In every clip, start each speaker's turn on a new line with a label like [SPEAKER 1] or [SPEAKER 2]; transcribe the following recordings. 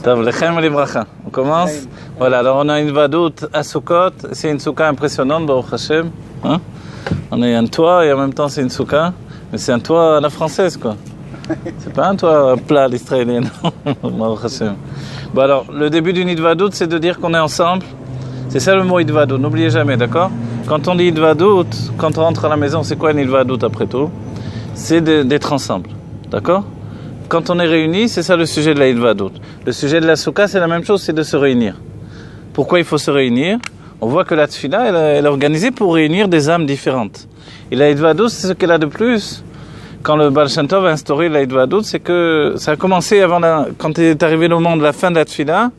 [SPEAKER 1] Tov, lechem livracha. On commence. Voilà, alors on a une vadoute à Sukkot. C'est une souka impressionnante, Baruch Hashem. Hein? On a un toit et en même temps c'est une souka. Mais c'est un toit à la française, quoi. C'est pas un toit plat à l'israélienne. Baruch Hashem. Bon alors, le début d'une Idvadout, c'est de dire qu'on est ensemble. C'est ça le mot Idvadout, n'oubliez jamais, d'accord? Quand on dit Idvadout, quand on rentre à la maison, c'est quoi une Idvadout après tout? C'est d'être ensemble, d'accord? Quand on est réunis, c'est ça le sujet de la Idvadout. Le sujet de la Souka, c'est la même chose, c'est de se réunir. Pourquoi il faut se réunir? On voit que la Tfila, elle est organisée pour réunir des âmes différentes. Et la Idvadout, c'est ce qu'elle a de plus. Quand le Baal Shem Tov a instauré la Idvadout, c'est que ça a commencé quand est arrivé le moment de la fin de la Tfila.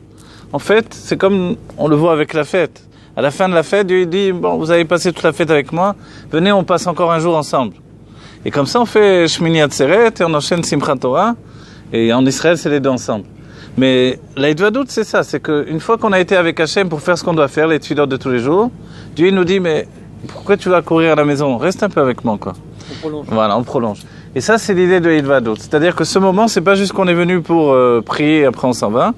[SPEAKER 1] En fait, c'est comme on le voit avec la fête. À la fin de la fête, Dieu dit, bon, vous avez passé toute la fête avec moi, venez, on passe encore un jour ensemble. Et comme ça, on fait Shmini Atzeret et on enchaîne Simchat Torah. Et en Israël, c'est les deux ensemble. Mais la Idvadout, c'est ça, c'est qu'une fois qu'on a été avec Hachem pour faire ce qu'on doit faire, les tefilot de tous les jours, Dieu nous dit, mais pourquoi tu vas courir à la maison? Reste un peu avec moi, quoi.
[SPEAKER 2] On prolonge.
[SPEAKER 1] Voilà, on prolonge. Et ça, c'est l'idée de Idvadout. C'est-à-dire que ce moment, c'est pas juste qu'on est venu pour prier et après on s'en va.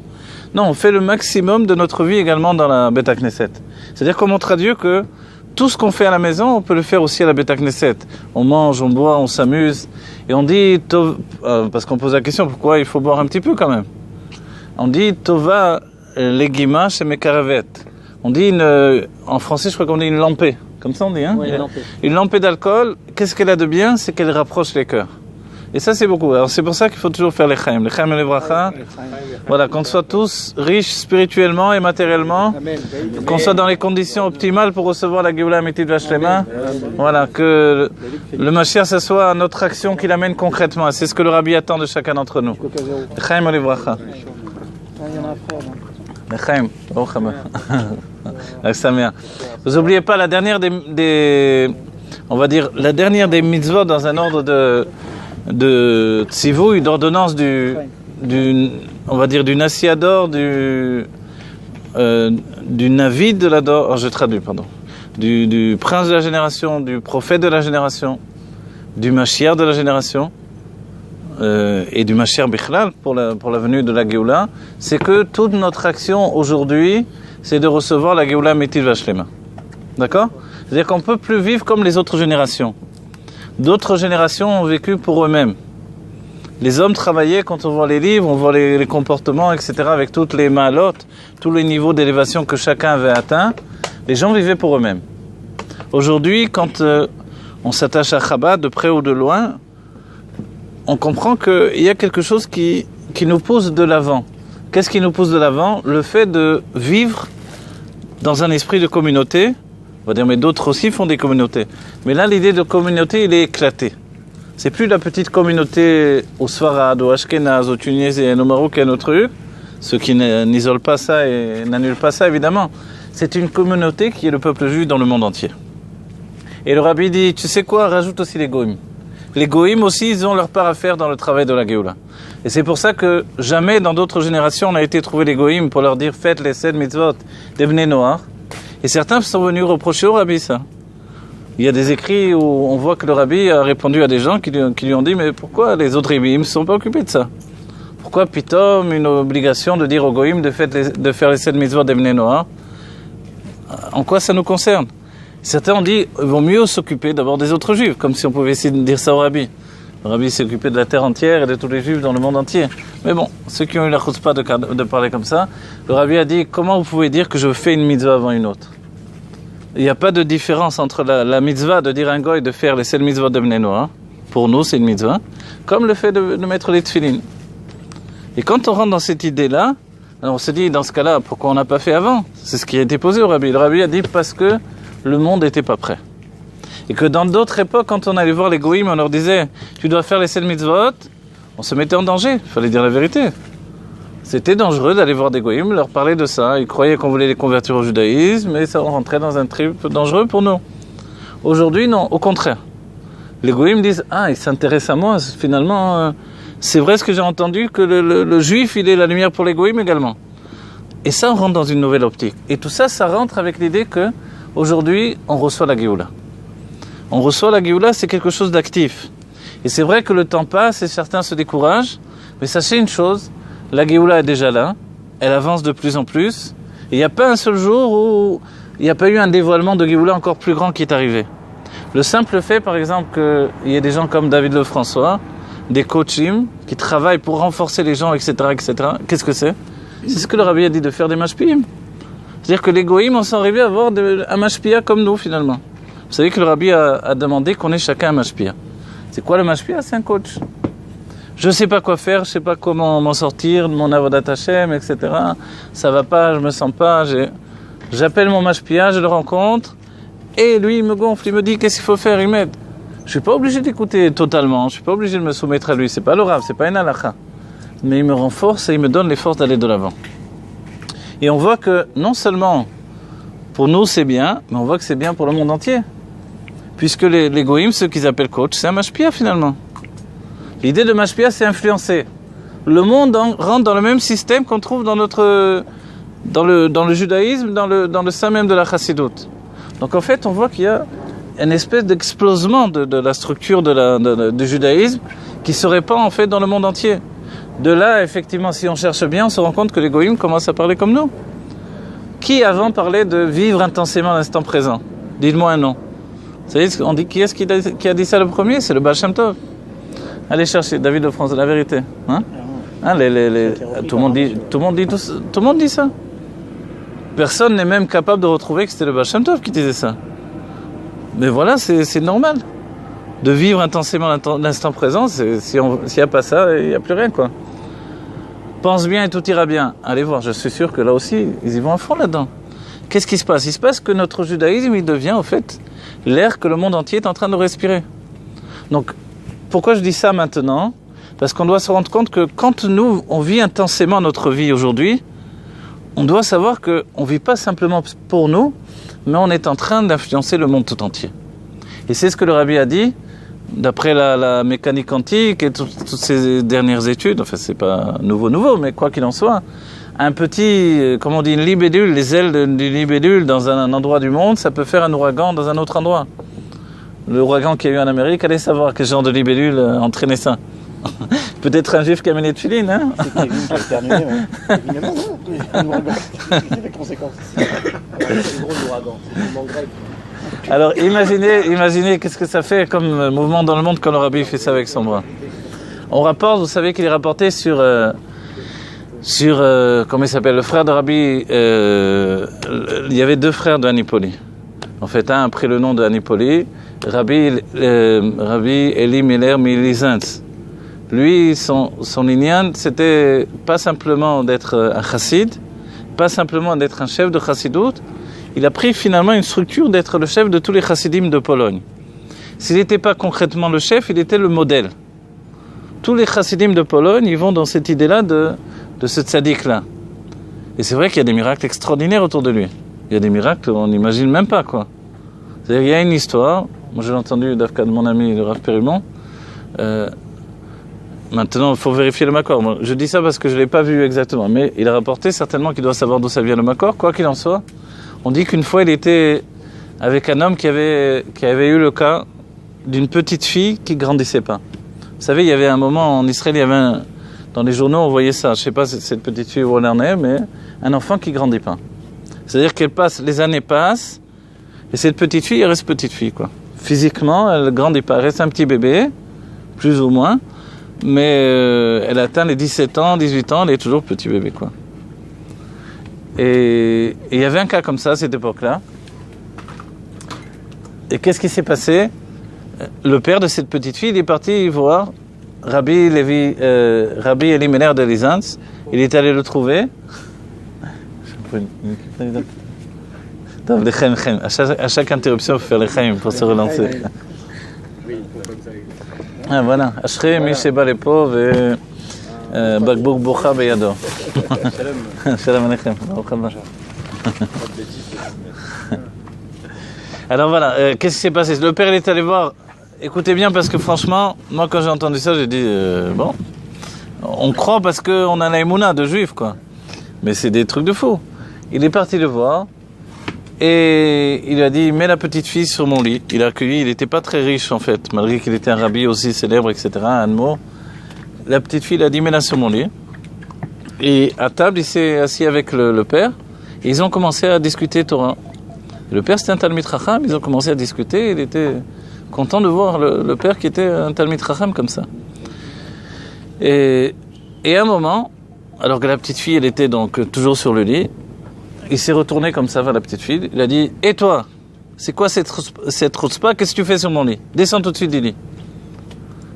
[SPEAKER 1] Non, on fait le maximum de notre vie également dans la Beth Knesset. C'est-à-dire qu'on montre à Dieu que tout ce qu'on fait à la maison, on peut le faire aussi à la Beth Knesset. On mange, on boit, on s'amuse. Et on dit, parce qu'on pose la question, pourquoi il faut boire un petit peu quand même? On dit, Tova legima chez Mekaravet. On dit, en français, je crois qu'on dit une lampée. Comme ça on dit, hein?
[SPEAKER 2] Oui, une lampée.
[SPEAKER 1] Une lampée d'alcool, qu'est-ce qu'elle a de bien? C'est qu'elle rapproche les cœurs. Et ça, c'est beaucoup. Alors, c'est pour ça qu'il faut toujours faire les chaim et les bracha. Voilà, qu'on soit tous riches spirituellement et matériellement. Qu'on soit dans les conditions optimales pour recevoir la Géoula Amitid Vashlema. Voilà, que le Mashiach, ce soit notre action qui l'amène concrètement. C'est ce que le Rabbi attend de chacun d'entre nous. Les chaim et les bracha. Les chaim. Oh, vous n'oubliez pas la dernière on va dire, la dernière des mitzvot dans un ordre de tzivouille, d'ordonnance on va dire du Nassiador, du Navid de la Dor, je traduis, pardon, du prince de la génération, du prophète de la génération, du Mashiach de la génération, et du Mashiach Bichlal pour la venue de la Géoula, c'est que toute notre action aujourd'hui, c'est de recevoir la Géoula Amitid Vashlema. D'accord? C'est-à-dire qu'on ne peut plus vivre comme les autres générations. D'autres générations ont vécu pour eux-mêmes. Les hommes travaillaient, quand on voit les livres, on voit les comportements, etc., avec toutes les ma'alot, tous les niveaux d'élévation que chacun avait atteint. Les gens vivaient pour eux-mêmes. Aujourd'hui, quand on s'attache à Chabad, de près ou de loin, on comprend qu'il y a quelque chose qui nous pousse de l'avant. Qu'est-ce qui nous pousse de l'avant? Le fait de vivre dans un esprit de communauté. On va dire, mais d'autres aussi font des communautés. Mais là, l'idée de communauté, il est éclaté. C'est plus la petite communauté au Sfarad, au Ashkenaz, au Tunisien, au Marocain, au truc. Ceux qui n'isolent pas ça et n'annulent pas ça, évidemment. C'est une communauté qui est le peuple juif dans le monde entier. Et le Rabbi dit, tu sais quoi, rajoute aussi les Goïm. Les Goïm aussi, ils ont leur part à faire dans le travail de la Géoula. Et c'est pour ça que jamais dans d'autres générations on a été trouver les Goïm pour leur dire faites les 7 mitzvot des Bnei Noach. Et certains sont venus reprocher au Rabbi ça. Il y a des écrits où on voit que le Rabbi a répondu à des gens qui lui ont dit mais pourquoi les autres Rabbis ne se sont pas occupés de ça? Pourquoi pitom une obligation de dire aux Goïm de faire les 7 mitzvot des Bnei Noach? En quoi ça nous concerne? Certains ont dit il vaut mieux s'occuper d'abord des autres Juifs, comme si on pouvait essayer de dire ça au Rabbi. Le Rabbi s'est occupé de la terre entière et de tous les Juifs dans le monde entier. Mais bon, ceux qui ont eu la chutzpah de parler comme ça, le Rabbi a dit comment vous pouvez dire que je fais une mitzvah avant une autre? Il n'y a pas de différence entre la mitzvah de dire à un goy de faire les 7 mitzvot de Bnei Noach. Pour nous, c'est une mitzvah. Comme le fait de mettre les tefillin. Et quand on rentre dans cette idée-là, alors on se dit dans ce cas-là, pourquoi on n'a pas fait avant? C'est ce qui a été posé au Rabbi. Le Rabbi a dit parce que le monde n'était pas prêt. Et que dans d'autres époques, quand on allait voir les goïms, on leur disait tu dois faire les 7 mitzvot, on se mettait en danger, il fallait dire la vérité. C'était dangereux d'aller voir des goïms, leur parler de ça. Ils croyaient qu'on voulait les convertir au judaïsme, et ça rentrait dans un trip dangereux pour nous. Aujourd'hui, non, au contraire. Les goïms disent ils s'intéressent à moi, finalement, c'est vrai ce que j'ai entendu, que le juif, il est la lumière pour les goïms également. Et ça, on rentre dans une nouvelle optique. Et tout ça, ça rentre avec l'idée que aujourd'hui, on reçoit la Géoula. On reçoit la Géoula, c'est quelque chose d'actif. Et c'est vrai que le temps passe et certains se découragent, mais sachez une chose, La Géoula est déjà là, elle avance de plus en plus. Il n'y a pas un seul jour où il n'y a pas eu un dévoilement de Géoula encore plus grand qui est arrivé. Le simple fait, par exemple, qu'il y ait des gens comme David Lefrançois, des coachim, qui travaillent pour renforcer les gens, etc., etc. Qu'est-ce que c'est? C'est ce que le Rabbi a dit, de faire des mashpiyim. C'est-à-dire que les goïms, on s'est arrivé à avoir un mashpiya comme nous, finalement. Vous savez que le Rabbi a demandé qu'on ait chacun un mashpiya. C'est quoi le mashpiya? C'est un coach. Je ne sais pas quoi faire, je ne sais pas comment m'en sortir de mon avodat Hashem, etc. Ça va pas, je me sens pas. J'appelle mon mashpiya, je le rencontre, et lui, il me gonfle, il me dit qu'est-ce qu'il faut faire, il m'aide. Je ne suis pas obligé d'écouter totalement, je ne suis pas obligé de me soumettre à lui, c'est pas le Rav, c'est pas une halakha. Mais il me renforce et il me donne les forces d'aller de l'avant. Et on voit que non seulement pour nous c'est bien, mais on voit que c'est bien pour le monde entier. Puisque les goïms, ceux qu'ils appellent coach, c'est un mashpiya finalement. L'idée de mashpiya, c'est influencer. Le monde rentre dans le même système qu'on trouve dans le judaïsme, dans le sein même de la chassidoute. Donc en fait, on voit qu'il y a une espèce d'explosement de la structure du judaïsme qui se répand en fait dans le monde entier. De là, effectivement, si on cherche bien, on se rend compte que les goïms commencent à parler comme nous. Qui avant parlait de vivre intensément l'instant présent? Dites-moi un nom. Vous savez, on dit qui est-ce qui a dit ça le premier? C'est le Baal Shem Tov. Allez chercher David de France, la vérité. Hein? Tout le monde dit ça. Personne n'est même capable de retrouver que c'était le Baal Shem Tov qui disait ça. Mais voilà, c'est normal. De vivre intensément l'instant présent, s'il n'y a pas ça, il n'y a plus rien, quoi. Pense bien et tout ira bien. Allez voir, je suis sûr que là aussi, ils y vont à fond là-dedans. Qu'est-ce qui se passe? Il se passe que notre judaïsme, il devient, au fait, l'air que le monde entier est en train de respirer. Donc, pourquoi je dis ça maintenant? Parce qu'on doit se rendre compte que quand nous, on vit intensément notre vie aujourd'hui, on doit savoir qu'on ne vit pas simplement pour nous, mais on est en train d'influencer le monde tout entier. Et c'est ce que le Rabbi a dit, d'après la mécanique quantique et toutes ces dernières études, enfin c'est pas nouveau, mais quoi qu'il en soit, un petit, comme on dit, une libellule, les ailes d'une libellule dans un endroit du monde, ça peut faire un ouragan dans un autre endroit. Le ouragan qu'il y a eu en Amérique, allez savoir quel genre de libellule entraînait ça. Peut-être un juif qui a mené de filine, hein?
[SPEAKER 2] C'est Kevin qui a éternué, ouais. Évidemment, non. C'est les conséquences. C'est gros l'ouragan, c'est le mouvement grec.
[SPEAKER 1] Alors imaginez qu'est-ce que ça fait comme mouvement dans le monde quand le Rabbi fait ça avec son bras. On rapporte, vous savez qu'il est rapporté sur comment il s'appelle, le frère de Rabbi, il y avait deux frères de Anipoli. En fait, un a pris le nom de Anipoli, Rabbi Eli Miller Milizantz. Lui, son inyan, c'était pas simplement d'être un chassid, pas simplement d'être un chef de chassidoute. Il a pris finalement une structure d'être le chef de tous les chassidim de Pologne. S'il n'était pas concrètement le chef, il était le modèle. Tous les chassidim de Pologne, ils vont dans cette idée-là de ce tzaddik-là. Et c'est vrai qu'il y a des miracles extraordinaires autour de lui. Il y a des miracles qu'on n'imagine même pas, quoi. C'est-à-dire, il y a une histoire, moi je l'ai entendu d'Afka de mon ami le Rav Perumon. Maintenant, il faut vérifier le makor. Moi, je dis ça parce que je ne l'ai pas vu exactement, mais il a rapporté certainement qu'il doit savoir d'où ça vient le makor, quoi qu'il en soit. On dit qu'une fois, il était avec un homme qui avait eu le cas d'une petite fille qui grandissait pas. Vous savez, il y avait un moment en Israël, il y avait dans les journaux, on voyait ça. Je sais pas cette petite fille où elle en est, mais un enfant qui grandit pas. C'est-à-dire les années passent, et cette petite fille, elle reste petite fille, quoi. Physiquement, elle grandit pas. Elle reste un petit bébé, plus ou moins, mais elle atteint les 17 ans, 18 ans, elle est toujours petit bébé, quoi. Et il y avait un cas comme ça à cette époque-là. Et qu'est-ce qui s'est passé? Le père de cette petite fille, il est parti voir Rabbi Eli Miller de Lizantz. Il est allé le trouver. À chaque interruption, il faut faire les chaim pour se relancer. Ah, voilà. Ashrei mi sheba lepo ve bakbuk bocha beyado. Shalom aleichem. Alors voilà, qu'est-ce qui s'est passé? Le père il est allé voir. Écoutez bien parce que franchement, moi quand j'ai entendu ça, j'ai dit bon, on croit parce qu'on a la émouna de juif, quoi. Mais c'est des trucs de fou. Il est parti le voir et il a dit mets la petite fille sur mon lit. Il a accueilli, il n'était pas très riche en fait, malgré qu'il était un rabbi aussi célèbre, etc. Un mot. La petite fille, il a dit mets-la sur mon lit. Et à table, il s'est assis avec le père. Et ils ont commencé à discuter Torah. Le père, c'était un Talmid Chacham. Ils ont commencé à discuter. Il était content de voir le père qui était un Talmid Chacham comme ça. Et à un moment, alors que la petite fille, elle était donc toujours sur le lit, il s'est retourné comme ça vers la petite fille. Il a dit « Et toi, c'est quoi cette chutzpah? Qu'est-ce que tu fais sur mon lit? Descends tout de suite du lit. »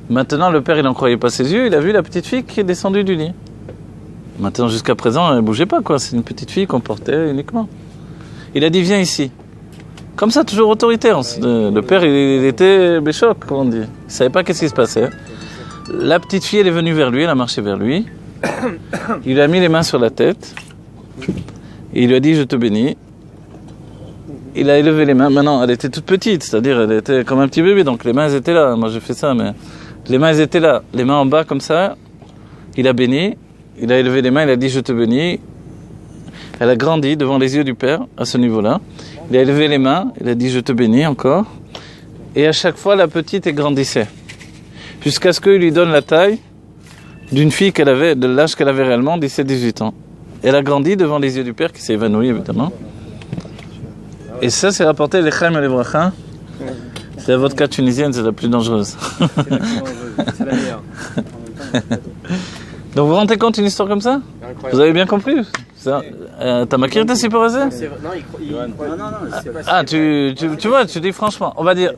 [SPEAKER 1] Maintenant, le père, il n'en croyait pas ses yeux. Il a vu la petite fille qui est descendue du lit. Maintenant, jusqu'à présent, elle ne bougeait pas, quoi. C'est une petite fille qu'on portait uniquement. Il a dit, viens ici. Comme ça, toujours autoritaire. Le père, il était béchoc, comme on dit. Il ne savait pas qu'est-ce qui se passait. La petite fille, elle est venue vers lui, elle a marché vers lui. Il lui a mis les mains sur la tête. Et il lui a dit, je te bénis. Il a élevé les mains. Maintenant, elle était toute petite, c'est-à-dire, elle était comme un petit bébé. Donc, les mains, elles étaient là. Moi, j'ai fait ça, mais les mains, elles étaient là. Les mains en bas, comme ça. Il a béni. Il a élevé les mains, il a dit « Je te bénis ». Elle a grandi devant les yeux du père, à ce niveau-là. Il a élevé les mains, il a dit « Je te bénis » encore. Et à chaque fois, la petite, elle grandissait. Jusqu'à ce qu'il lui donne la taille d'une fille qu'elle avait, de l'âge qu'elle avait réellement, 17-18 ans. Elle a grandi devant les yeux du père, qui s'est évanoui, évidemment. Et ça, c'est rapporté l'Echaim et l'Ebracha. C'est la vodka tunisienne, c'est la plus dangereuse.
[SPEAKER 2] C'est la plus dangereuse, c'est la meilleure.
[SPEAKER 1] Donc vous vous rendez compte d'une histoire comme ça? Vous avez bien compris? T'as maquillé ta siporasé?
[SPEAKER 2] Non,
[SPEAKER 1] Ah, tu vois, tu dis franchement, on va dire,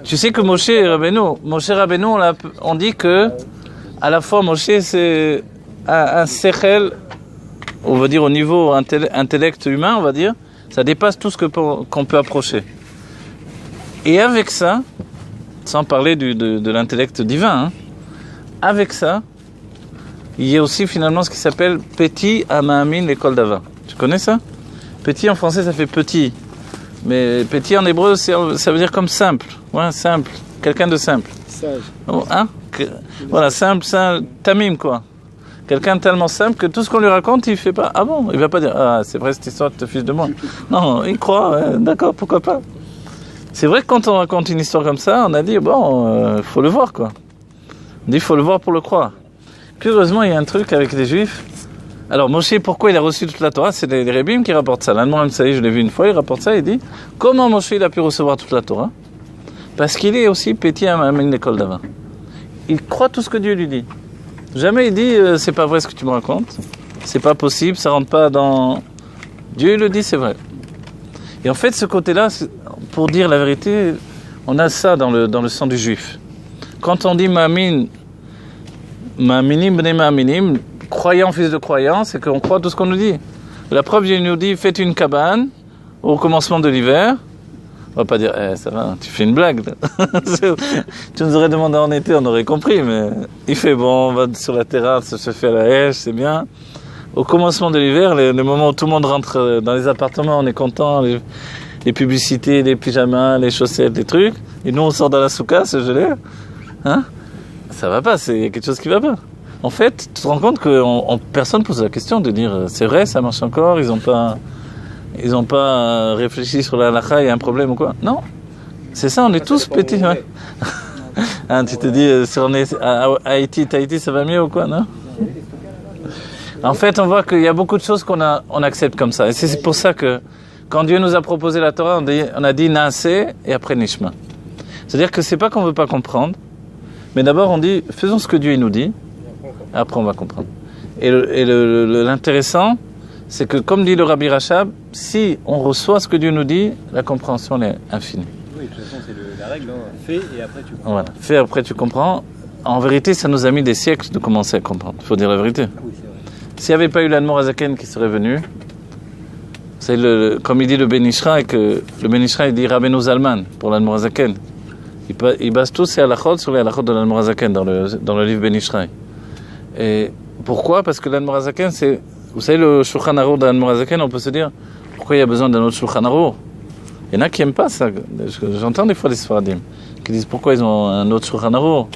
[SPEAKER 1] tu sais que Moshe Rabbeinu, on dit que à la fois Moshe c'est un sechel, on va dire au niveau intellect humain, on va dire, ça dépasse tout ce qu'on peut approcher. Et avec ça, sans parler de l'intellect divin, hein, avec ça, il y a aussi finalement ce qui s'appelle Petit Amahamin l'école d'Ava. Tu connais ça? Petit en français ça fait petit. Mais petit en hébreu ça veut dire comme simple. Ouais, simple. Quelqu'un de simple.
[SPEAKER 2] Sage.
[SPEAKER 1] Oh, hein? Voilà, simple, tamim quoi. Quelqu'un de tellement simple que tout ce qu'on lui raconte, il fait pas. Ah bon? Il va pas dire ah c'est vrai cette histoire, tu te fiches de moi. Non, il croit, d'accord, pourquoi pas. C'est vrai que quand on raconte une histoire comme ça, on a dit bon, faut le voir quoi. On dit faut le voir pour le croire. Curieusement, il y a un truc avec les Juifs. Alors, Moshe, pourquoi il a reçu toute la Torah? C'est les Rébim qui rapportent ça. L'Anmoram Saïd, je l'ai vu une fois, il rapporte ça, il dit comment Moshe il a pu recevoir toute la Torah? Parce qu'il est aussi petit à l'école d'Ava. Il croit tout ce que Dieu lui dit. Jamais il dit c'est pas vrai ce que tu me racontes, c'est pas possible, ça rentre pas dans. Dieu il le dit, c'est vrai. Et en fait, ce côté-là, pour dire la vérité, on a ça dans le sang du Juif. Quand on dit Ma'amin, Ma'aminim, bnei Ma'aminim, croyant, fils de croyant, c'est qu'on croit tout ce qu'on nous dit. La preuve, Dieu nous dit, faites une cabane au commencement de l'hiver. On va pas dire, ça va, tu fais une blague. Tu nous aurais demandé en été, on aurait compris, mais il fait bon, on va sur la terrasse, se fait à la hache, c'est bien. Au commencement de l'hiver, le moment où tout le monde rentre dans les appartements, on est content, les publicités, les pyjamas, les chaussettes, les trucs, et nous on sort dans la souka, c'est gelé. Hein? Ça va pas, il y a quelque chose qui va pas. En fait, tu te rends compte que personne pose la question de dire c'est vrai, ça marche encore, ils ont pas réfléchi sur la halakha, il y a un problème ou quoi. Non, c'est ça, on est tous petits. Ouais. Hein, tu te dis, si on est à Haïti, Tahiti, ça va mieux ou quoi, non? En fait, on voit qu'il y a beaucoup de choses qu'on accepte comme ça. Et c'est pour ça que quand Dieu nous a proposé la Torah, on a dit Naaseh et après Nishma. C'est-à-dire que c'est pas qu'on veut pas comprendre, mais d'abord on dit faisons ce que Dieu nous dit, après on va comprendre. Et l'intéressant, c'est que comme dit le Rabbi Rachab, si on reçoit ce que Dieu nous dit, la compréhension est infinie.
[SPEAKER 2] Oui, de toute façon c'est la règle, hein. Fais et après tu comprends.
[SPEAKER 1] Voilà, fais après tu comprends. En vérité, ça nous a mis des siècles de commencer à comprendre. Il faut dire la vérité.
[SPEAKER 2] Oui, c'est vrai.
[SPEAKER 1] S'il n'y avait pas eu l'Admor Hazaken qui serait venu, c'est comme il dit le Ben Ishra, que le Ben Ishra il dit Rabbeinu Zalman pour l'Admor Hazaken. Il base tous ses halachot sur les halachot de l'Admor Hazaken dans le livre Ben Ishra. Et pourquoi? Parce que l'Admor Hazaken, c'est, vous savez, le Shulchan Aruch de l'Admor Hazaken, on peut se dire pourquoi il y a besoin d'un autre Shulchan Aruch? Il y en a qui n'aiment pas ça. J'entends des fois les Sfaradim qui disent pourquoi ils ont un autre Shulchan Aruch.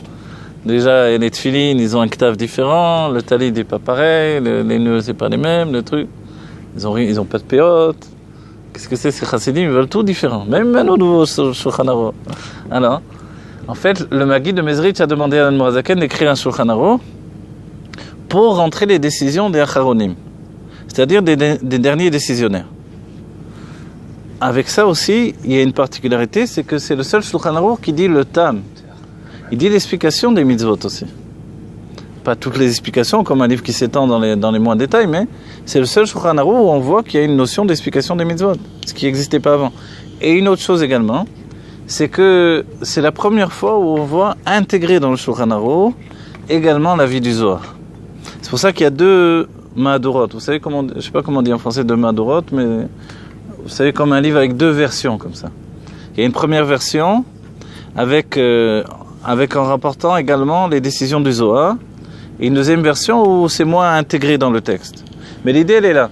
[SPEAKER 1] Déjà, les tefilines, ils ont un ktav différent, le talit n'est pas pareil, les nœuds, c'est pas les mêmes, le truc. Ils ont pas de péote. Qu'est-ce que c'est, ces chassidim, ils veulent tout différent. Même un nouveau Shulchan Aruch. Alors, en fait, le Maguide de Mezrich a demandé à l'Admor Hazaken d'écrire un Shulchan Aruch pour rentrer les décisions des Acharonim, c'est-à-dire des derniers décisionnaires. Avec ça aussi, il y a une particularité, c'est que c'est le seul Shulchan Aruch qui dit le Tam. Il dit l'explication des mitzvot aussi. Pas toutes les explications, comme un livre qui s'étend dans les moins détails, mais c'est le seul Shulchan Aruch où on voit qu'il y a une notion d'explication des mitzvot, ce qui n'existait pas avant. Et une autre chose également, c'est que c'est la première fois où on voit intégrer dans le Shulchan Aruch également la vie du Zohar. C'est pour ça qu'il y a deux Mahadorot. Vous savez comment, je ne sais pas comment on dit en français deux Mahadorot, mais vous savez, comme un livre avec deux versions comme ça. Il y a une première version avec en rapportant également les décisions du Zohar, et une deuxième version où c'est moins intégré dans le texte. Mais l'idée, elle est là.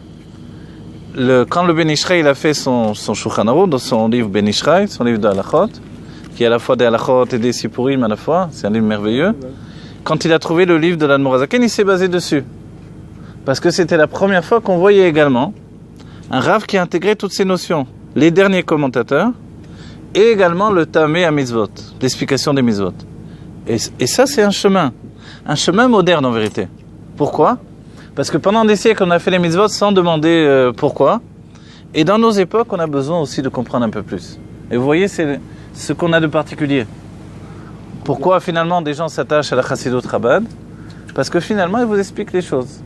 [SPEAKER 1] Quand le Ben Ishraï il a fait son Shulchan Aruch, dans son livre Ben Ishraï, son livre de Halachot, qui est à la fois des Halachot et des Sipurim à la fois, c'est un livre merveilleux. Quand il a trouvé le livre de l'Admor HaZaken, il s'est basé dessus. Parce que c'était la première fois qu'on voyait également un Rav qui intégrait toutes ces notions. Les derniers commentateurs, et également le Tamé à Mitzvot, l'explication des Mitzvot. Et ça, c'est un chemin moderne en vérité. Pourquoi ? Parce que pendant des siècles, on a fait les Mitzvot sans demander pourquoi. Et dans nos époques, on a besoin aussi de comprendre un peu plus. Et vous voyez, c'est ce qu'on a de particulier. Pourquoi finalement des gens s'attachent à la Chassidut Chabad ? Parce que finalement, ils vous expliquent les choses.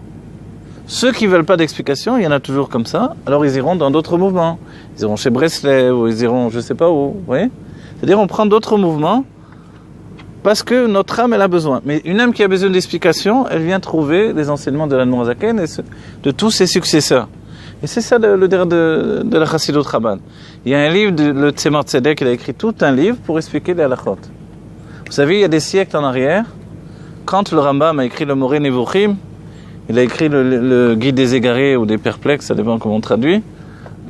[SPEAKER 1] Ceux qui ne veulent pas d'explication, il y en a toujours comme ça, alors ils iront dans d'autres mouvements. Ils iront chez Breslev, ou ils iront je ne sais pas où, vous voyez ? C'est-à-dire on prend d'autres mouvements parce que notre âme, elle a besoin. Mais une âme qui a besoin d'explication, elle vient trouver les enseignements de l'Admor HaZaken et de tous ses successeurs. Et c'est ça le délire de la Chassidut Chabad. Il y a un livre, le Tzemar Tzedek, il a écrit tout un livre pour expliquer les halachot. Vous savez, il y a des siècles en arrière, quand le Rambam a écrit le Moreh Nevuchim, il a écrit le Guide des égarés ou des perplexes, ça dépend comment on traduit,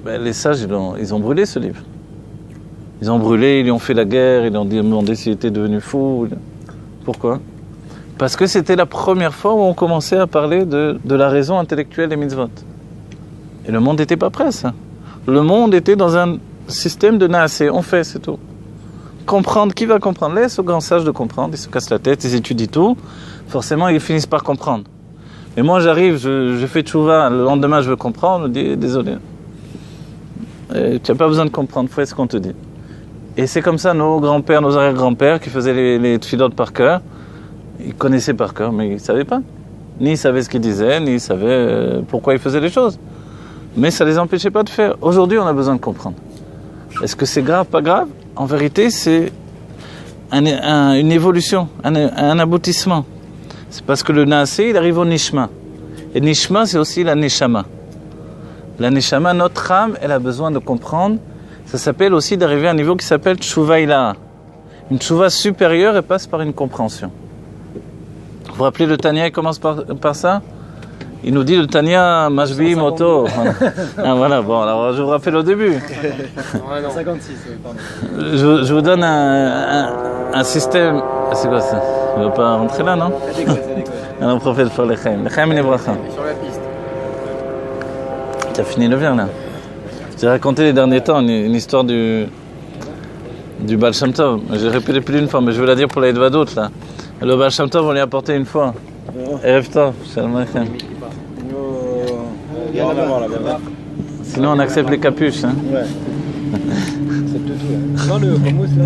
[SPEAKER 1] ben, les sages, ils ont brûlé ce livre. Ils ont brûlé, ils lui ont fait la guerre, ils lui ont demandé s'il était devenu fou. Pourquoi ? Parce que c'était la première fois où on commençait à parler de la raison intellectuelle des mitzvot. Et le monde n'était pas prêt à ça. Le monde était dans un système de naasé, on fait, c'est tout. Comprendre, qui va comprendre ? Laisse aux grands sages de comprendre, ils se cassent la tête, ils étudient tout. Forcément, ils finissent par comprendre. Mais moi, j'arrive, je fais tchouva, le lendemain, je veux comprendre, je dis, désolé. Tu n'as pas besoin de comprendre, fais ce qu'on te dit. Et c'est comme ça, nos grands-pères, nos arrière-grands-pères, qui faisaient les tfilotes par cœur, ils connaissaient par cœur, mais ils ne savaient pas. Ni ils savaient ce qu'ils disaient, ni ils savaient pourquoi ils faisaient les choses. Mais ça ne les empêchait pas de faire. Aujourd'hui, on a besoin de comprendre. Est-ce que c'est grave, pas grave ? En vérité, c'est une évolution, un aboutissement. C'est parce que le Naasé, il arrive au Nishma. Et Nishma, c'est aussi la Neshama. La Neshama, notre âme, elle a besoin de comprendre. Ça s'appelle aussi d'arriver à un niveau qui s'appelle Tshuva Ilaha. Une Tshuva supérieure, elle passe par une compréhension. Vous vous rappelez le Tanya, il commence par ça ? Il nous dit le Tanya, Mashbi Moto. Ah voilà, bon, alors je vous rappelle au début.
[SPEAKER 2] 56, pardon.
[SPEAKER 1] Je vous donne un système. C'est quoi ça ? Tu ne veux pas rentrer là, non ?
[SPEAKER 2] Ça déconne.
[SPEAKER 1] Alors, prophète pour les Chaim. Les Chaim et les Bracha.
[SPEAKER 2] Sur la piste.
[SPEAKER 1] Tu as fini le verre, là. J'ai raconté les derniers temps une histoire du Baal Shem Tov. J'ai répété plus d'une fois, mais je vais la dire pour la Edvadot, là. Le Baal Shem Tov, on lui a apporté une fois. Erev Tov, Shalom Aleichem. Sinon, on accepte les capuches. Hein.
[SPEAKER 2] Ouais. Accepte tout. Non, le hummus, là.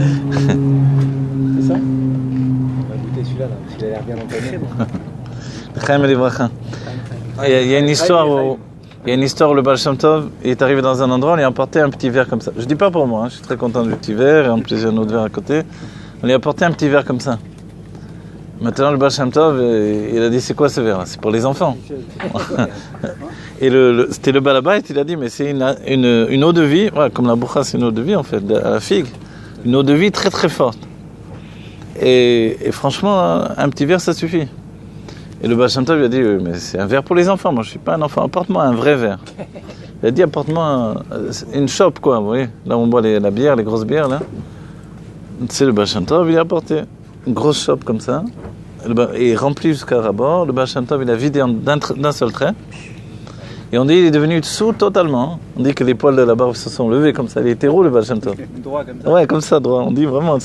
[SPEAKER 2] C'est ça ? On va goûter celui-là, là, parce qu'il a l'air bien entamé.
[SPEAKER 1] Chaim et les Bracha. Il y a une histoire où le Baal Shem Tov est arrivé dans un endroit, on lui a apporté un petit verre comme ça. Je dis pas pour moi, hein, je suis très content du petit verre, et en plus il y a un autre verre à côté. On lui a apporté un petit verre comme ça. Maintenant, le Baal Shem Tov, il a dit, c'est quoi ce verre-là ? C'est pour les enfants. Et c'était le Balabait, il a dit, mais c'est une eau de vie, ouais, comme la boucha, c'est une eau de vie en fait, à la figue. Une eau de vie très très forte. Et franchement, un petit verre, ça suffit. Et le Baal Shem Tov lui a dit, mais c'est un verre pour les enfants, moi je ne suis pas un enfant, apporte-moi un vrai verre. Il a dit, apporte-moi une chope, quoi, vous voyez. Là, on boit la bière, les grosses bières, là. C'est le Baal Shem Tov, il a apporté une grosse chope comme ça, et rempli jusqu'à ras-bord. Le Baal Shem Tov, il a vidé d'un seul trait. Et on dit qu'il est devenu dessous totalement. On dit que les poils de la barbe se sont levés comme ça. Il était roux, le Baal Shem Tov.
[SPEAKER 2] Droit comme ça.
[SPEAKER 1] Ouais, comme ça, droit. On dit vraiment.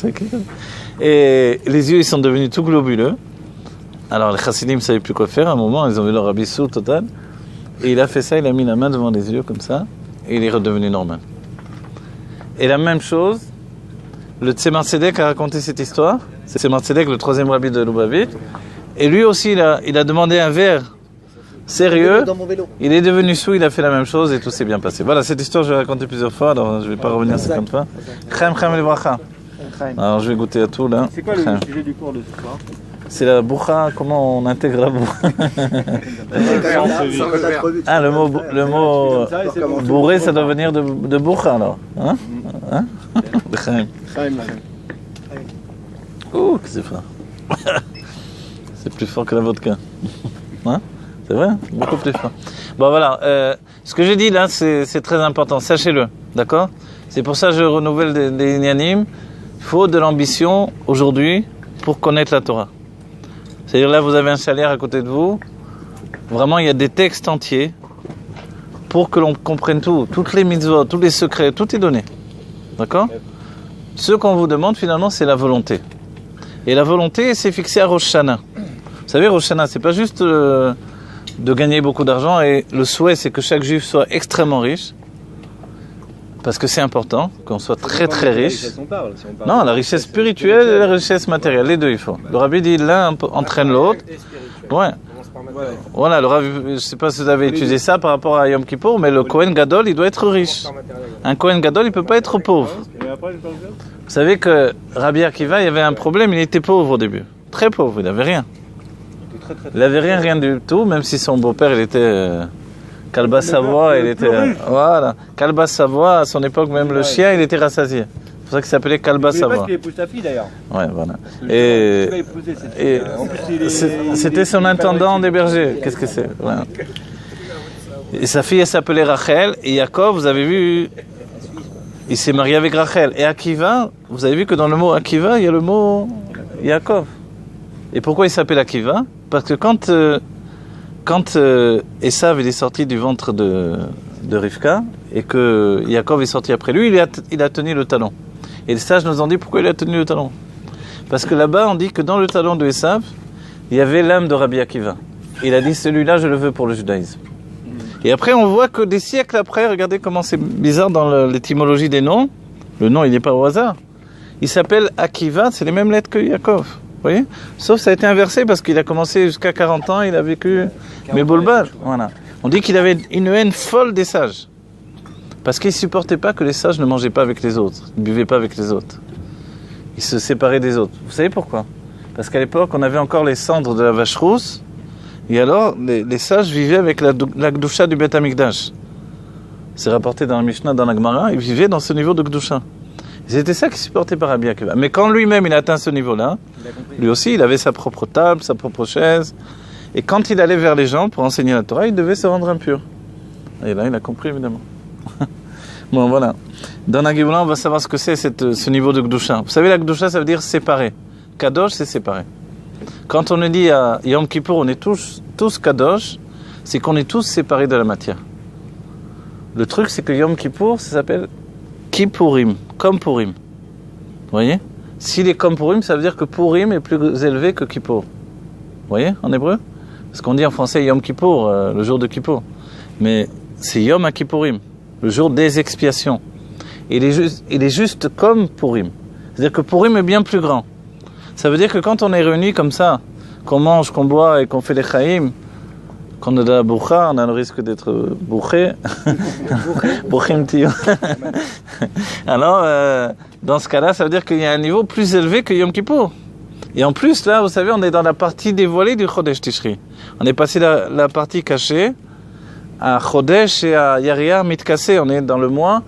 [SPEAKER 1] Et les yeux, ils sont devenus tout globuleux. Alors les chassidim ne savaient plus quoi faire. À un moment, ils ont vu leur rabbi sourd total. Et il a fait ça, il a mis la main devant les yeux comme ça. Et il est redevenu normal. Et la même chose, le Tzemar Tzedek a raconté cette histoire. C'est Tzemar Tzedek, le troisième rabbi de Lubavitch. Et lui aussi, il a demandé un verre sérieux. Il est devenu sous, il a fait la même chose et tout s'est bien passé. Voilà, cette histoire, je l'ai racontée plusieurs fois, alors je ne vais pas revenir 50 fois. Chaim, chaim, lebracha. Alors je vais goûter à tout là.
[SPEAKER 2] C'est quoi le sujet du cours de ce soir?
[SPEAKER 1] C'est la boucha, comment on intègre la boucha. Ah, le mot bourré, ça doit venir de boucha alors. Hein? De Chaim. Ouh, que c'est fort. C'est plus fort que la vodka. Hein? C'est vrai? Beaucoup plus fort. Bon voilà, ce que j'ai dit là, c'est très important, sachez-le. D'accord? C'est pour ça que je renouvelle des inanimes. Il faut de l'ambition aujourd'hui pour connaître la Torah. C'est-à-dire là, vous avez un salaire à côté de vous. Vraiment, il y a des textes entiers pour que l'on comprenne tout. Toutes les mitzvot, tous les secrets, tout est donné. D'accord? Ce qu'on vous demande finalement, c'est la volonté. Et la volonté, c'est fixé à Rosh Hashanah. Vous savez, Rosh Hashanah, c'est pas juste de gagner beaucoup d'argent. Et le souhait, c'est que chaque juif soit extrêmement riche. Parce que c'est important, qu'on soit très très riche. Non, la richesse spirituelle et la richesse matérielle, les deux il faut. Le rabbi dit l'un entraîne l'autre. Ouais. Voilà, le rabbi, je ne sais pas si vous avez étudié ça par rapport à Yom Kippour, mais le Kohen Gadol, il doit être riche. Un Kohen Gadol, il ne peut pas être pauvre. Vous savez que Rabbi Akiva, il y avait un problème, il était pauvre au début. Très pauvre, il n'avait rien. Il n'avait rien du tout, même si son beau-père, il était... Kalba Savoie, il était... Voilà. Kalba Savoie, à son époque, même le chien, il était rassasié. C'est pour ça qu'il s'appelait Kalba Savoie.
[SPEAKER 2] Il épouse ta fille d'ailleurs.
[SPEAKER 1] Ouais, voilà. Et c'était son intendant des bergers. Qu'est-ce que c'est? Voilà. Et sa fille, elle s'appelait Rachel. Et Yaakov, vous avez vu, il s'est marié avec Rachel. Et Akiva, vous avez vu que dans le mot Akiva, il y a le mot Yaakov. Et pourquoi il s'appelle Akiva? Parce que quand Esav il est sorti du ventre de Rivka et que Yaakov est sorti après lui, il a tenu le talon. Et les sages nous ont dit pourquoi il a tenu le talon. Parce que là-bas, on dit que dans le talon de Esav, il y avait l'âme de Rabbi Akiva. Il a dit celui-là, je le veux pour le judaïsme. Et après, on voit que des siècles après, regardez comment c'est bizarre dans l'étymologie des noms. Le nom, il n'est pas au hasard. Il s'appelle Akiva, c'est les mêmes lettres que Yaakov. Vous voyez? Sauf ça a été inversé parce qu'il a commencé jusqu'à 40 ans, il a vécu Mébolbal. Voilà. On dit qu'il avait une haine folle des sages. Parce qu'il ne supportait pas que les sages ne mangeaient pas avec les autres, ne buvaient pas avec les autres. Ils se séparaient des autres. Vous savez pourquoi? Parce qu'à l'époque, on avait encore les cendres de la vache rousse. Et alors, les sages vivaient avec la Gdusha du Beth Amikdash. C'est rapporté dans la Mishnah, dans la Gemara, ils vivaient dans ce niveau de Gdusha. C'était ça qu'il supportait par Rabbi Akiva. Mais quand lui-même il a atteint ce niveau-là, lui aussi il avait sa propre table, sa propre chaise. Et quand il allait vers les gens pour enseigner la Torah, il devait se rendre impur. Et là il a compris évidemment. Bon voilà. Dans la Géoula, on va savoir ce que c'est ce niveau de Gdusha. Vous savez la Gdusha ça veut dire séparé. Kadosh c'est séparé. Quand on dit à Yom Kippour on est tous Kadosh, c'est qu'on est tous séparés de la matière. Le truc c'est que Yom Kippour ça s'appelle Kippourim, comme Purim. Vous voyez? S'il est comme Purim, ça veut dire que Purim est plus élevé que Kippour. Vous voyez, en hébreu? Parce qu'on dit en français Yom Kippour, le jour de Kippour. Mais c'est Yom HaKippourim, le jour des expiations. Il est juste comme Purim. C'est-à-dire que Purim est bien plus grand. Ça veut dire que quand on est réunis comme ça, qu'on mange, qu'on boit et qu'on fait les chaïm, qu'on a de la boucha, on a le risque d'être bouché. Bouchim tio. Alors, dans ce cas-là, ça veut dire qu'il y a un niveau plus élevé que Yom Kippour. Et en plus, là, vous savez, on est dans la partie dévoilée du Chodesh Tishri. On est passé la partie cachée à Chodesh et à Yaria Mitkasé. On est dans le mois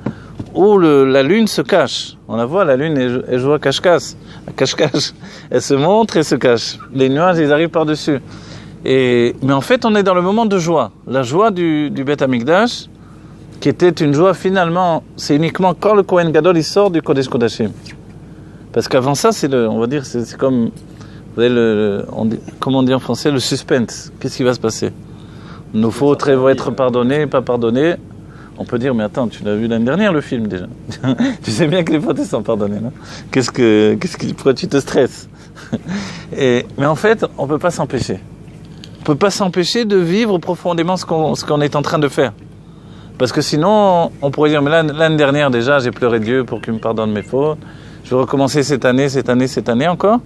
[SPEAKER 1] où la lune se cache. On la voit, la lune, elle joue à cache-cache. Elle se montre et se cache. Les nuages, ils arrivent par-dessus. Mais en fait, on est dans le moment de joie. La joie du Beth Amikdash, qui était une joie finalement, c'est uniquement quand le Kohen Gadol il sort du Kodesh Kodashim. Parce qu'avant ça, on va dire, c'est comme, vous voyez, comment on dit en français, le suspense. Qu'est-ce qui va se passer? Nos fautes vont être pardonnées, pas pardonnées. On peut dire, mais attends, tu l'as vu l'année dernière le film déjà. Tu sais bien que les fautes sont pardonnées, non? Pourquoi tu te stresses? Mais en fait, on ne peut pas s'empêcher. On ne peut pas s'empêcher de vivre profondément ce qu'on est en train de faire. Parce que sinon, on pourrait dire, mais l'année dernière déjà, j'ai pleuré Dieu pour qu'il me pardonne mes fautes. Je vais recommencer cette année encore.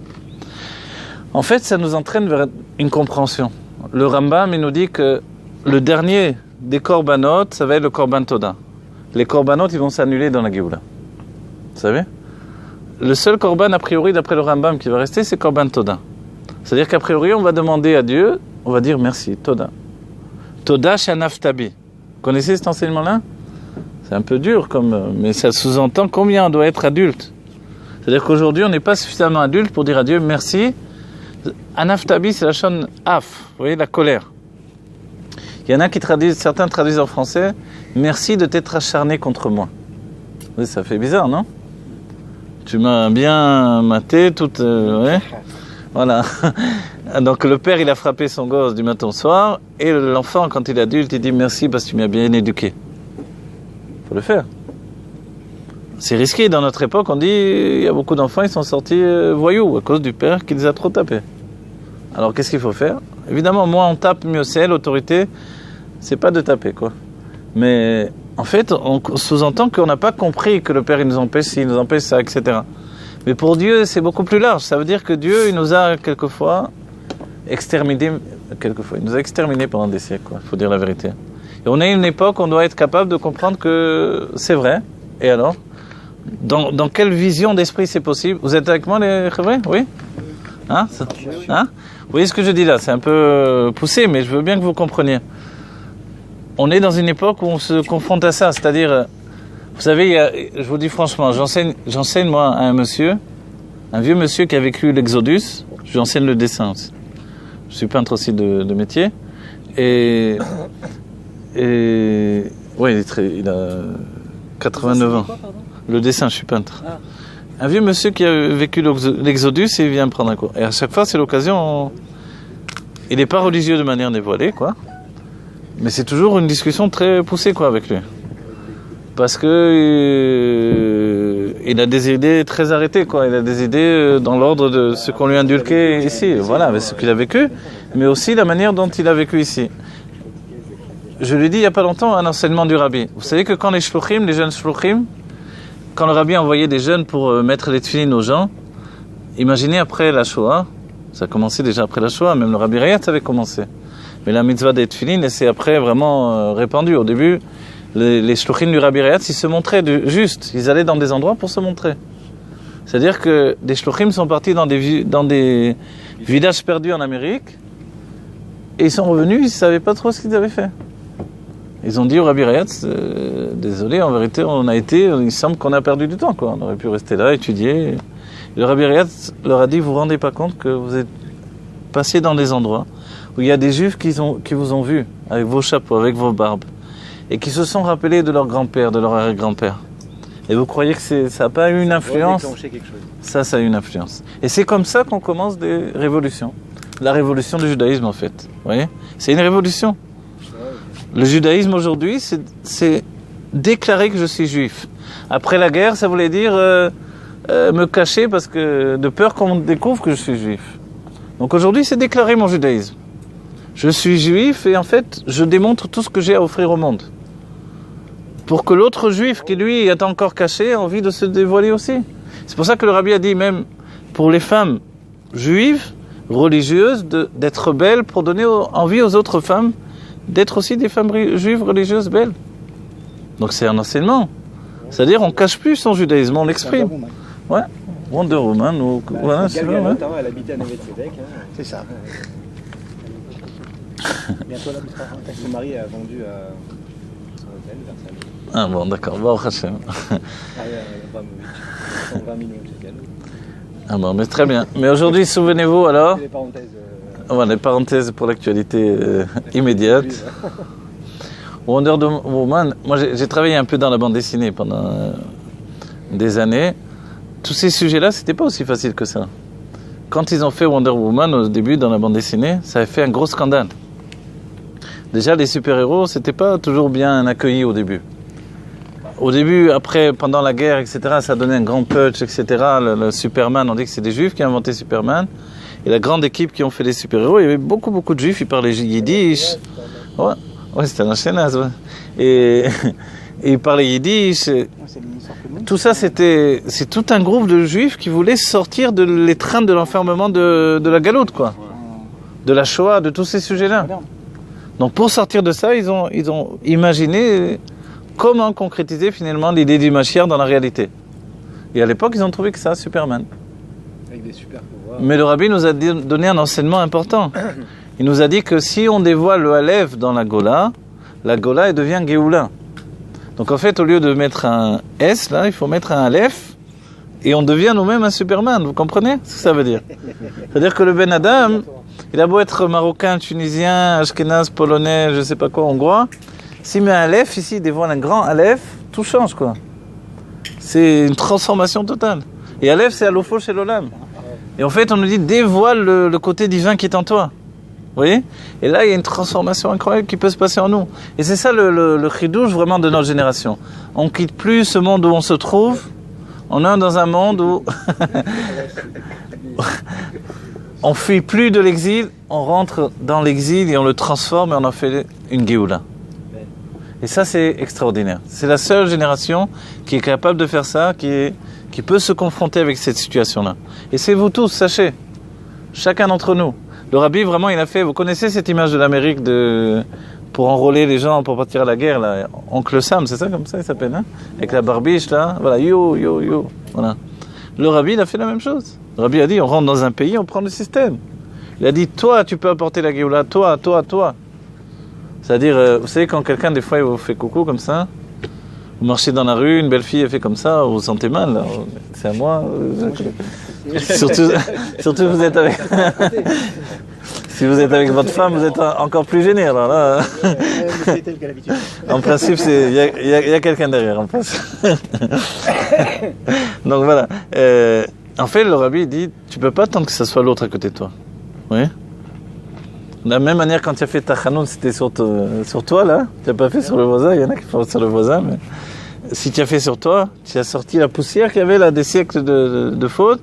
[SPEAKER 1] En fait, ça nous entraîne vers une compréhension. Le Rambam, il nous dit que le dernier des korbanot, ça va être le korban toda. Les korbanot, ils vont s'annuler dans la Géoula. Vous savez ? Le seul korban, a priori, d'après le Rambam, qui va rester, c'est korban toda. C'est-à-dire qu'a priori, on va demander à Dieu, on va dire merci, toda. Toda shanaftabi. Vous connaissez cet enseignement-là ? C'est un peu dur, mais ça sous-entend combien on doit être adulte. C'est-à-dire qu'aujourd'hui, on n'est pas suffisamment adulte pour dire à Dieu merci. Anaftabi, c'est la chaîne af, vous voyez, la colère. Il y en a qui traduisent, certains traduisent en français, merci de t'être acharné contre moi. Oui, ça fait bizarre, non ? Tu m'as bien maté, ouais. Voilà. Donc le père, il a frappé son gosse du matin au soir, et l'enfant, quand il est adulte, il dit merci parce que tu m'as bien éduqué. Il faut le faire. C'est risqué. Dans notre époque, on dit il y a beaucoup d'enfants, ils sont sortis voyous à cause du père qui les a trop tapés. Alors qu'est-ce qu'il faut faire ? Évidemment, moins on tape, mieux c'est. L'autorité, c'est pas de taper, quoi. Mais en fait, on sous-entend qu'on n'a pas compris que le père il nous empêche ci, il nous empêche ça, etc. Mais pour Dieu, c'est beaucoup plus large. Ça veut dire que Dieu, il nous a quelquefois exterminés. Il nous a exterminés pendant des siècles, quoi. Il faut dire la vérité. Et on est à une époque où on doit être capable de comprendre que c'est vrai. Et alors ? Dans quelle vision d'esprit c'est possible ? Vous êtes avec moi, les vrais ? Oui ? Hein ? Vous voyez ce que je dis là ? C'est un peu poussé, mais je veux bien que vous compreniez. On est dans une époque où on se confronte à ça. C'est-à-dire, vous savez, je vous dis franchement, j'enseigne moi à un monsieur, un vieux monsieur qui a vécu l'Exodus. Je lui enseigne le dessin aussi. Je suis peintre aussi de métier. Et ouais, il a 89 ans. Le dessin, je suis peintre. Ah. Un vieux monsieur qui a vécu l'Exodus et il vient me prendre un cours. Et à chaque fois, c'est l'occasion. Il n'est pas religieux de manière dévoilée, quoi. Mais c'est toujours une discussion très poussée, quoi, avec lui. Parce que il a des idées très arrêtées, quoi. Il a des idées dans l'ordre de ce qu'on lui a inculqué ici. Voilà, avec ce qu'il a vécu, mais aussi la manière dont il a vécu ici. Je lui ai dit il n'y a pas longtemps un enseignement du rabbi. Vous savez que quand les shluchim, les jeunes shluchim, quand le rabbi envoyait des jeunes pour mettre les tefilines aux gens, imaginez après la Shoah, ça a commencé déjà après la Shoah, même le rabbi Rayat avait commencé. Mais la mitzvah des tefilines, c'est après vraiment répandu. Au début, les shluchim du rabbi Rayat, ils se montraient juste, ils allaient dans des endroits pour se montrer. C'est-à-dire que des shluchim sont partis dans des villages perdus en Amérique, et ils sont revenus, ils ne savaient pas trop ce qu'ils avaient fait. Ils ont dit au Rabbi Rayat, désolé, en vérité, il semble qu'on a perdu du temps, quoi. On aurait pu rester là, étudier. Le Rabbi Rayat leur a dit, vous vous rendez pas compte que vous êtes passés dans des endroits où il y a des Juifs qui vous ont vu, avec vos chapeaux, avec vos barbes, et qui se sont rappelés de leur grand-père, de leur arrière-grand-père. Et vous croyez que ça n'a pas eu une influence ? Ça a eu une influence. Et c'est comme ça qu'on commence des révolutions. La révolution du judaïsme, en fait. Vous voyez ? C'est une révolution. Le judaïsme aujourd'hui, c'est déclarer que je suis juif. Après la guerre, ça voulait dire me cacher parce que de peur qu'on découvre que je suis juif. Donc aujourd'hui, c'est déclarer mon judaïsme. Je suis juif et en fait, je démontre tout ce que j'ai à offrir au monde. Pour que l'autre juif qui lui est encore caché ait envie de se dévoiler aussi. C'est pour ça que le rabbi a dit même pour les femmes juives, religieuses, d'être belles pour donner envie aux autres femmes d'être aussi des femmes juives religieuses belles. Donc c'est un enseignement. C'est-à-dire on ne cache plus son judaïsme, on l'exprime. Ouais. Wonder Woman. Ou, voilà,
[SPEAKER 2] c'est vrai. Notamment, elle habitait à Neve Tzedek.
[SPEAKER 3] C'est ça.
[SPEAKER 2] Bientôt là, son mari a vendu son hôtel, Versailles.
[SPEAKER 1] Ah bon, d'accord. Baruch Hashem.
[SPEAKER 2] 120 millions de shekels.
[SPEAKER 1] Ah bon, mais très bien. Mais aujourd'hui, souvenez-vous alors.
[SPEAKER 2] Les parenthèses.
[SPEAKER 1] Voilà, les parenthèses pour l'actualité immédiate. Wonder Woman, moi j'ai travaillé un peu dans la bande dessinée pendant des années. Tous ces sujets-là, c'était pas aussi facile que ça. Quand ils ont fait Wonder Woman au début dans la bande dessinée, ça a fait un gros scandale. Déjà, les super-héros, c'était pas toujours bien accueilli au début. au début, après, pendant la guerre, etc., ça donnait un grand punch, etc. Le Superman, on dit que c'est des Juifs qui ont inventé Superman. Et la grande équipe qui ont fait les super-héros, il y avait beaucoup de Juifs, ils parlaient yiddish. Ouais, c'était un Ashkénaze, ouais. Et ils parlaient yiddish. Tout ça, c'est tout un groupe de Juifs qui voulaient sortir de l'étreinte de l'enfermement de la galoute, quoi. De la Shoah, de tous ces sujets-là. Donc pour sortir de ça, ils ont imaginé comment concrétiser finalement l'idée du Mashiach dans la réalité. Et à l'époque, ils ont trouvé que ça, Superman.
[SPEAKER 2] Avec des super pouvoirs.
[SPEAKER 1] Mais le Rabbi nous a donné un enseignement important. Il nous a dit que si on dévoile le Aleph dans la Gola elle devient Géoula. Donc en fait, au lieu de mettre un S là, il faut mettre un Aleph et on devient nous-mêmes un Superman. Vous comprenez ce que ça veut dire? C'est-à-dire que le Ben Adam, il a beau être marocain, tunisien, ashkénaze, polonais, je sais pas quoi, hongrois. S'il met un Aleph ici, il dévoile un grand Aleph, tout change quoi. C'est une transformation totale. Et Aleph, c'est Alofo chez l'Olam. Et en fait, on nous dit dévoile le côté divin qui est en toi. Vous voyez? Et là, il y a une transformation incroyable qui peut se passer en nous. Et c'est ça le chidouche vraiment de notre génération. On quitte plus ce monde où on se trouve. On est dans un monde où on fuit plus de l'exil, on rentre dans l'exil et on le transforme et on en fait une Géoula. Et ça, c'est extraordinaire. C'est la seule génération qui est capable de faire ça, qui peut se confronter avec cette situation-là. Et c'est vous tous, sachez, chacun d'entre nous. Le Rabbi, vraiment, il a fait... Vous connaissez cette image de l'Amérique pour enrôler les gens pour partir à la guerre, là, Oncle Sam, c'est ça comme ça il s'appelle, hein? Avec la barbiche, là, voilà, yo, voilà. Le Rabbi, il a fait la même chose. Le Rabbi a dit, on rentre dans un pays, on prend le système. Il a dit, toi, tu peux apporter la Géoula, toi. C'est-à-dire, vous savez, quand quelqu'un, des fois, il vous fait coucou comme ça, vous marchez dans la rue, une belle fille, elle fait comme ça, vous vous sentez mal, là. C'est à moi. Surtout vous êtes avec... Si vous êtes avec votre femme, vous êtes encore plus gêné, alors là. En principe, il y a quelqu'un derrière, en principe. Donc voilà. En fait, le Rabbi dit, tu peux pas attendre que ce soit l'autre à côté de toi. Oui. De la même manière, quand tu as fait ta chanoun, c'était sur toi, là. Tu n'as pas fait sur le voisin. Il y en a qui font sur le voisin, mais si tu as fait sur toi, tu as sorti la poussière qu'il y avait là, des siècles de fautes.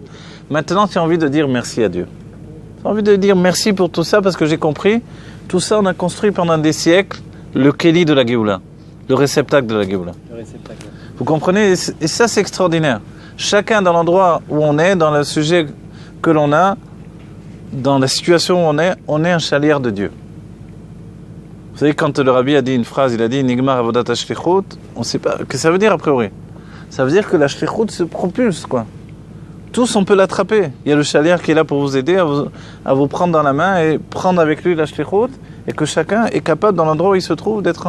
[SPEAKER 1] Maintenant, tu as envie de dire merci à Dieu. Tu as envie de dire merci pour tout ça, parce que j'ai compris, tout ça, on a construit pendant des siècles le Kéli de la Géoula, le réceptacle de la Géoula. Vous comprenez? Et ça, c'est extraordinaire. Chacun dans l'endroit où on est, dans le sujet que l'on a, dans la situation où on est un chalier de Dieu. Vous savez, quand le Rabbi a dit une phrase, il a dit Nigmar avodat hashlichut, on ne sait pas ce que ça veut dire a priori. Ça veut dire que la shlichut se propulse, quoi. Tous, on peut l'attraper. Il y a le chalier qui est là pour vous aider à vous prendre dans la main et prendre avec lui la shlichut, et que chacun est capable, dans l'endroit où il se trouve, d'être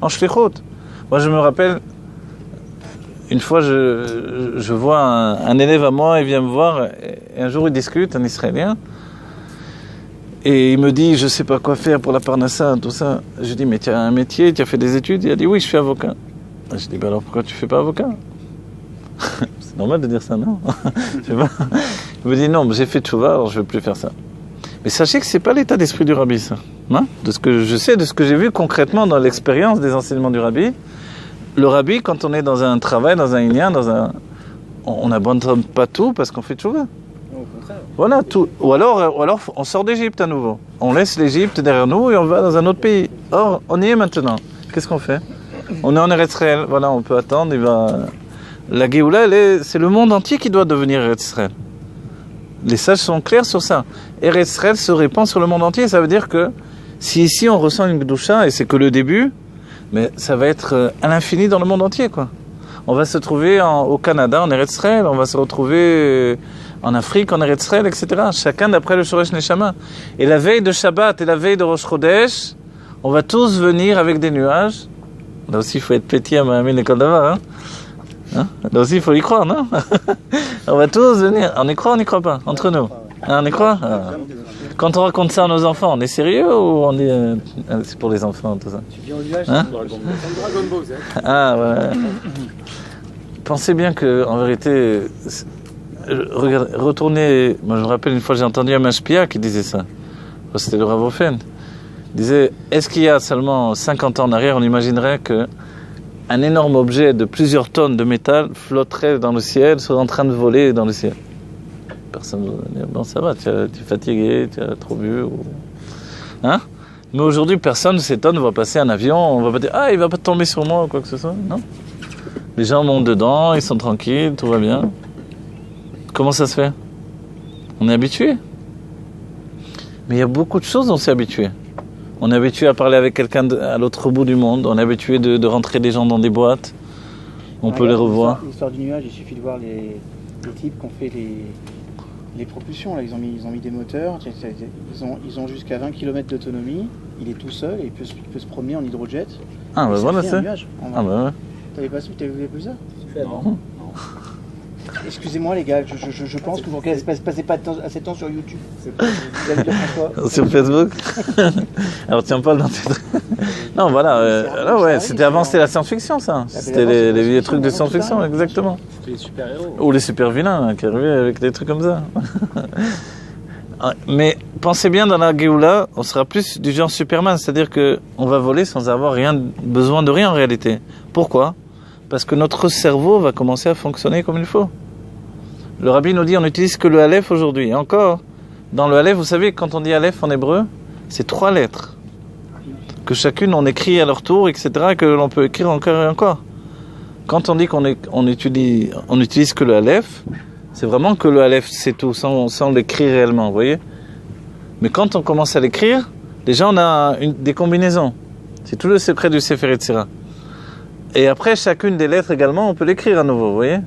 [SPEAKER 1] en shlichut. Moi, je me rappelle, une fois, je vois un élève à moi, il vient me voir, et un jour, il discute, un Israélien. Et il me dit, je sais pas quoi faire pour la parnassa, tout ça. Je dis, mais tu as un métier, tu as fait des études? Il a dit, oui, je suis avocat. Je dis, bah alors pourquoi tu fais pas avocat? C'est normal de dire ça, non? Je sais pas. Il me dit, non, j'ai fait tchouva, alors je ne veux plus faire ça. Mais sachez que c'est pas l'état d'esprit du Rabbi, ça. Hein? De ce que je sais, de ce que j'ai vu concrètement dans l'expérience des enseignements du Rabbi. Le Rabbi, quand on est dans un travail, dans un inyan, on n'abandonne pas tout parce qu'on fait tchouva. Voilà, tout. Ou alors on sort d'Égypte à nouveau. On laisse l'Égypte derrière nous et on va dans un autre pays. Or, on y est maintenant. Qu'est-ce qu'on fait? On est en Eretz Israël. Voilà, on peut attendre. La Géoula, c'est le monde entier qui doit devenir Eretz Israël. Les sages sont clairs sur ça. Eretz Israël se répand sur le monde entier. Ça veut dire que si ici on ressent une Gdoucha, et c'est que le début, mais ça va être à l'infini dans le monde entier, quoi. On va se trouver au Canada, en Eretz Israël. On va se retrouver en Afrique, en Eretz Israël, etc. Chacun d'après le Shoresh Neshama. Et la veille de Shabbat et la veille de Rosh Chodesh, on va tous venir avec des nuages. Là aussi, il faut être petit à Mahamine l'école d'Avar. Hein? Là aussi, il faut y croire, non? On va tous venir. On y croit ou on n'y croit pas? Entre nous. Hein, on y croit? Quand on raconte ça à nos enfants, on est sérieux ou on dit c'est pour les enfants, tout ça?
[SPEAKER 2] Tu vis en nuage,
[SPEAKER 1] hein?
[SPEAKER 2] c'est Dragon Ball, hein?
[SPEAKER 1] Ah, ouais. Pensez bien que, en vérité, regardez, retournez. Moi, je me rappelle une fois, j'ai entendu un mashpia qui disait ça. C'était le Rav Ofen. Il disait, est-ce qu'il y a seulement 50 ans en arrière, on imaginerait que un énorme objet de plusieurs tonnes de métal flotterait dans le ciel, serait en train de voler dans le ciel. Personne ne va dire, bon ça va, tu es fatigué, tu as trop bu. Ou... Hein? Mais aujourd'hui, personne ne s'étonne, on va passer un avion, on va pas dire, ah il va pas tomber sur moi ou quoi que ce soit. Non. Les gens montent dedans, ils sont tranquilles, tout va bien. Comment ça se fait? On est habitué. Mais il y a beaucoup de choses dont on s'est habitué. On est habitué à parler avec quelqu'un à l'autre bout du monde. On est habitué de rentrer des gens dans des boîtes. On peut les revoir.
[SPEAKER 2] L'histoire du nuage, il suffit de voir les types qui ont fait les propulsions. Là. Ils ont mis des moteurs. Ils ont jusqu'à 20 km d'autonomie. Il est tout seul et il peut se promener en hydrojet.
[SPEAKER 1] Ah, bah voilà, c'est. Ah, bah ouais.
[SPEAKER 2] T'avais pas vu ça? Non. Excusez-moi les gars, je pense que vous ne passez pas assez de temps sur YouTube. Vous allez dire François.
[SPEAKER 1] Sur Facebook. Alors tiens pas dans tes trucs. Non voilà, là ouais, c'était avant, c'était la science-fiction ça. C'était les vieux trucs de science-fiction, exactement.
[SPEAKER 2] C'était les super-héros.
[SPEAKER 1] Ou les super-vilains qui arrivaient avec des trucs comme ça. Mais pensez bien, dans la Géoula, on sera plus du genre Superman, c'est-à-dire qu'on va voler sans avoir besoin de rien en réalité. Pourquoi? Parce que notre cerveau va commencer à fonctionner comme il faut. Le rabbi nous dit on n'utilise que le Aleph aujourd'hui. Et encore, dans le Aleph, vous savez, quand on dit Aleph en hébreu, c'est 3 lettres. Que chacune on écrit à leur tour, etc. Et que l'on peut écrire encore et encore. Quand on dit on utilise que le Aleph, c'est vraiment que le Aleph, c'est tout, sans l'écrire réellement, vous voyez. Mais quand on commence à l'écrire, déjà on a des combinaisons. C'est tout le secret du Sefer Yetzirah. Et après, chacune des lettres également, on peut l'écrire à nouveau, vous voyez.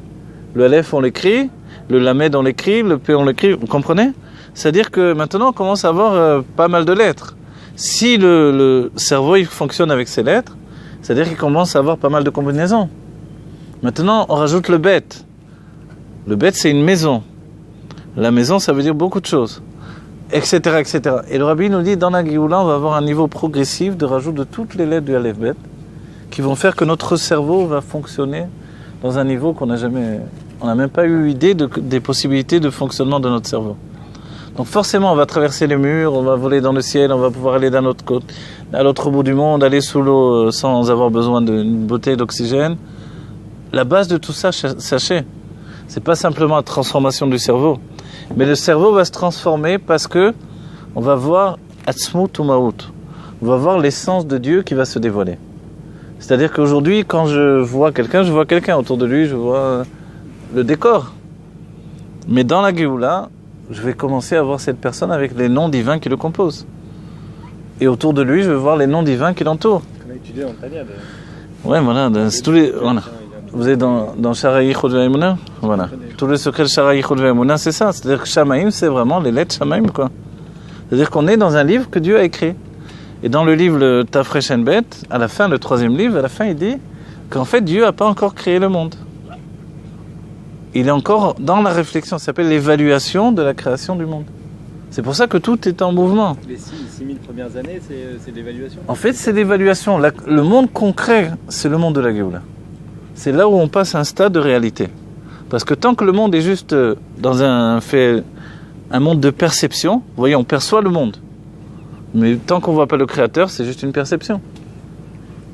[SPEAKER 1] Le Aleph, on l'écrit, le Lamed, on l'écrit, le P, on l'écrit, vous comprenez? C'est-à-dire que maintenant, on commence à avoir pas mal de lettres. Si le cerveau il fonctionne avec ces lettres, c'est-à-dire qu'il commence à avoir pas mal de combinaisons. Maintenant, on rajoute le Bet. Le Bet, c'est une maison. La maison, ça veut dire beaucoup de choses, etc., etc. Et le rabbi nous dit, dans la Géoula, on va avoir un niveau progressif de rajout de toutes les lettres du Aleph Bet, qui vont faire que notre cerveau va fonctionner dans un niveau qu'on n'a jamais... On n'a même pas eu idée des possibilités de fonctionnement de notre cerveau. Donc forcément, on va traverser les murs, on va voler dans le ciel, on va pouvoir aller d'un autre côté, à l'autre bout du monde, aller sous l'eau sans avoir besoin d'une bouteille d'oxygène. La base de tout ça, sachez, c'est pas simplement la transformation du cerveau, mais le cerveau va se transformer parce que on va voir Atzmut ou Maout. On va voir l'essence de Dieu qui va se dévoiler. C'est-à-dire qu'aujourd'hui, quand je vois quelqu'un autour de lui, je vois le décor. Mais dans la Géoula, je vais commencer à voir cette personne avec les noms divins qui le composent. Et autour de lui, je vais voir les noms divins qui l'entourent.
[SPEAKER 2] On a étudié dans Tania.
[SPEAKER 1] Ouais, voilà. C'est tous les, voilà. Vous êtes dans Shara Yichud Ve'emunah. Voilà. Tout le secret de Shara Yichud Ve'emunah, c'est ça. C'est-à-dire que Shamaim, c'est vraiment les lettres Shamaim, quoi. C'est-à-dire qu'on est dans un livre que Dieu a écrit. Et dans le livre le Tafresh en Bet, à la fin, le 3e livre, à la fin, il dit qu'en fait, Dieu n'a pas encore créé le monde. Il est encore dans la réflexion, ça s'appelle l'évaluation de la création du monde. C'est pour ça que tout est en mouvement.
[SPEAKER 2] Les 6000 premières années, c'est l'évaluation.
[SPEAKER 1] En fait, c'est l'évaluation. Le monde concret, c'est le monde de la Géoula. C'est là où on passe un stade de réalité. Parce que tant que le monde est juste dans un monde de perception, vous voyez, on perçoit le monde. Mais tant qu'on ne voit pas le créateur, c'est juste une perception.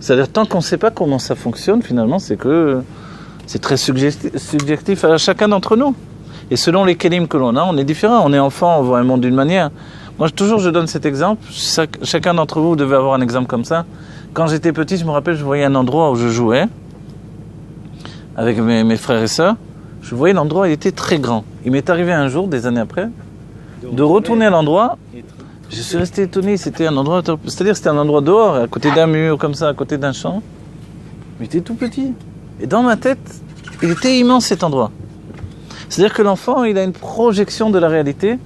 [SPEAKER 1] C'est-à-dire, tant qu'on ne sait pas comment ça fonctionne, finalement, c'est très subjectif à chacun d'entre nous. Et selon les kelim que l'on a, on est différent. On est enfant, on voit un monde d'une manière. Moi, je donne cet exemple. Chacun d'entre vous devait avoir un exemple comme ça. Quand j'étais petit, je me rappelle, je voyais un endroit où je jouais avec mes frères et sœurs. Je voyais l'endroit, il était très grand. Il m'est arrivé un jour, des années après, de retourner à l'endroit. Je suis resté étonné, c'était un endroit, c'est-à-dire c'était un endroit dehors, à côté d'un mur, comme ça, à côté d'un champ. Mais il était tout petit. Et dans ma tête, il était immense cet endroit. C'est-à-dire que l'enfant, il a une projection de la réalité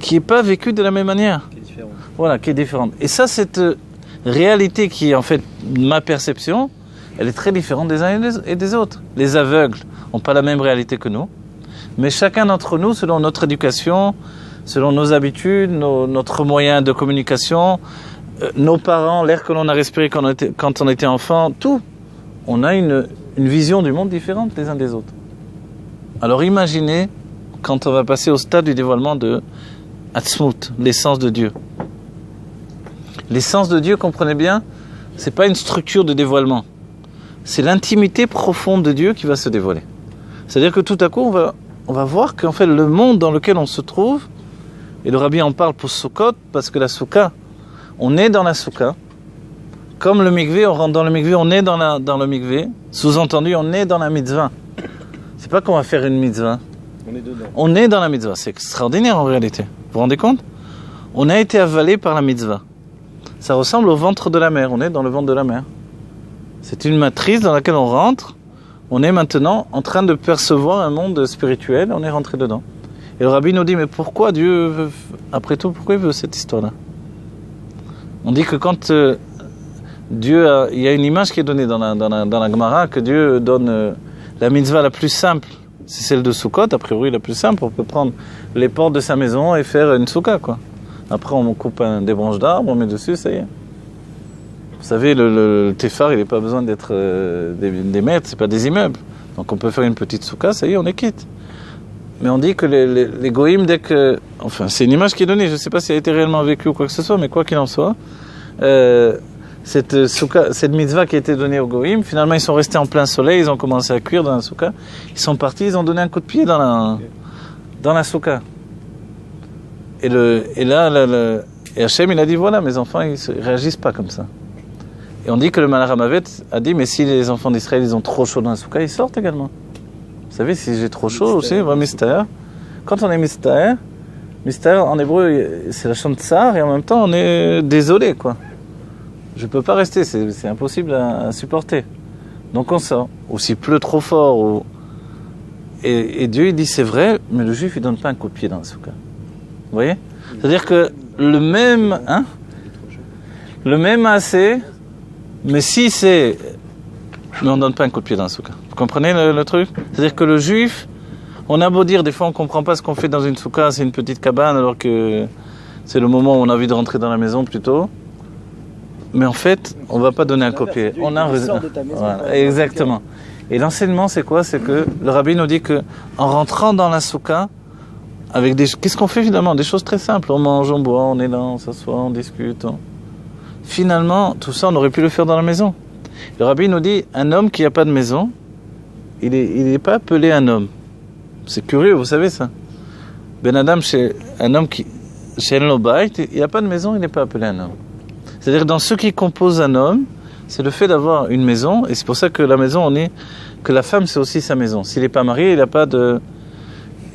[SPEAKER 1] qui n'est pas vécue de la même manière.
[SPEAKER 2] Qui est différente.
[SPEAKER 1] Voilà, qui est différente. Et ça, cette réalité qui est en fait ma perception, elle est très différente des uns et des autres. Les aveugles n'ont pas la même réalité que nous. Mais chacun d'entre nous, selon notre éducation, selon nos habitudes, notre moyen de communication, nos parents, l'air que l'on a respiré quand on était enfant, tout, on a une vision du monde différente les uns des autres. Alors imaginez quand on va passer au stade du dévoilement de Atzmut, l'essence de Dieu. L'essence de Dieu, comprenez bien, c'est pas une structure de dévoilement. c'est l'intimité profonde de Dieu qui va se dévoiler. C'est-à-dire que tout à coup, on va voir qu'en fait, le monde dans lequel on se trouve, et le Rabbi en parle pour Sukkot, parce que la Soukha, on est dans la Soukha, comme le mikvé, on rentre dans le mikvé, on est dans le mikvé, sous-entendu, on est dans la mitzvah. C'est pas qu'on va faire une mitzvah.
[SPEAKER 2] On est dedans.
[SPEAKER 1] On est dans la mitzvah, c'est extraordinaire en réalité. Vous vous rendez compte? On a été avalé par la mitzvah. Ça ressemble au ventre de la mer, on est dans le ventre de la mer. C'est une matrice dans laquelle on rentre, on est maintenant en train de percevoir un monde spirituel, on est rentré dedans. Et le Rabbi nous dit, mais pourquoi Dieu veut, après tout, pourquoi il veut cette histoire-là? On dit que quand Dieu il y a une image qui est donnée dans la Gemara, que Dieu donne la mitzvah la plus simple, c'est celle de Sukkot, a priori la plus simple, on peut prendre les portes de sa maison et faire une soukha, quoi. Après on coupe des branches d'arbres, on met dessus, ça y est. Vous savez, le téphar, il n'a pas besoin d'être des mètres, c'est pas des immeubles. Donc on peut faire une petite soukha, ça y est, on est quitte. Mais on dit que les goïms, dès que... Enfin, c'est une image qui est donnée, je ne sais pas si elle a été réellement vécue ou quoi que ce soit, mais quoi qu'il en soit, cette mitzvah qui a été donnée aux goïms, finalement ils sont restés en plein soleil, ils ont commencé à cuire dans la soukha, ils sont partis, ils ont donné un coup de pied dans la soukha. Et Hachem, il a dit, voilà, mes enfants, ils ne réagissent pas comme ça. Et on dit que le Malach HaMavet a dit, mais si les enfants d'Israël, ils ont trop chaud dans la soukha, ils sortent également. Vous savez, si j'ai trop chaud aussi, on va mystère. Quand on est mystère en hébreu, c'est la chante tsar, et en même temps, on est désolé, quoi. Je ne peux pas rester, c'est impossible à supporter. Donc on sort. Ou s'il pleut trop fort, et Dieu, il dit, c'est vrai, mais le juif, il ne donne pas un coup de pied dans la soukha. Vous voyez? C'est-à-dire que le même assez, mais si c'est... Mais on ne donne pas un coup de pied dans la soukha. Vous comprenez le truc? C'est-à-dire que le juif, on a beau dire, des fois on ne comprend pas ce qu'on fait dans une soukha, c'est une petite cabane, alors que c'est le moment où on a envie de rentrer dans la maison plutôt. Mais en fait, on ne va pas donner un coup de pied. On a raison. Voilà, exactement. Et l'enseignement, c'est quoi? C'est que le Rabbi nous dit qu'en rentrant dans la soukha, avec qu'est-ce qu'on fait finalement? Des choses très simples. On mange, on boit, on est là, on s'assoit, on discute. Finalement, tout ça, on aurait pu le faire dans la maison. Le Rabbi nous dit, un homme qui n'a pas de maison, il n'est pas appelé un homme. C'est curieux, vous savez ça. Ben Adam, chez un homme chez El Nobait, il n'a pas de maison, il n'est pas appelé un homme. C'est-à-dire que dans ce qui compose un homme, c'est le fait d'avoir une maison, et c'est pour ça que la maison, que la femme, c'est aussi sa maison. S'il n'est pas marié, il n'a pas de...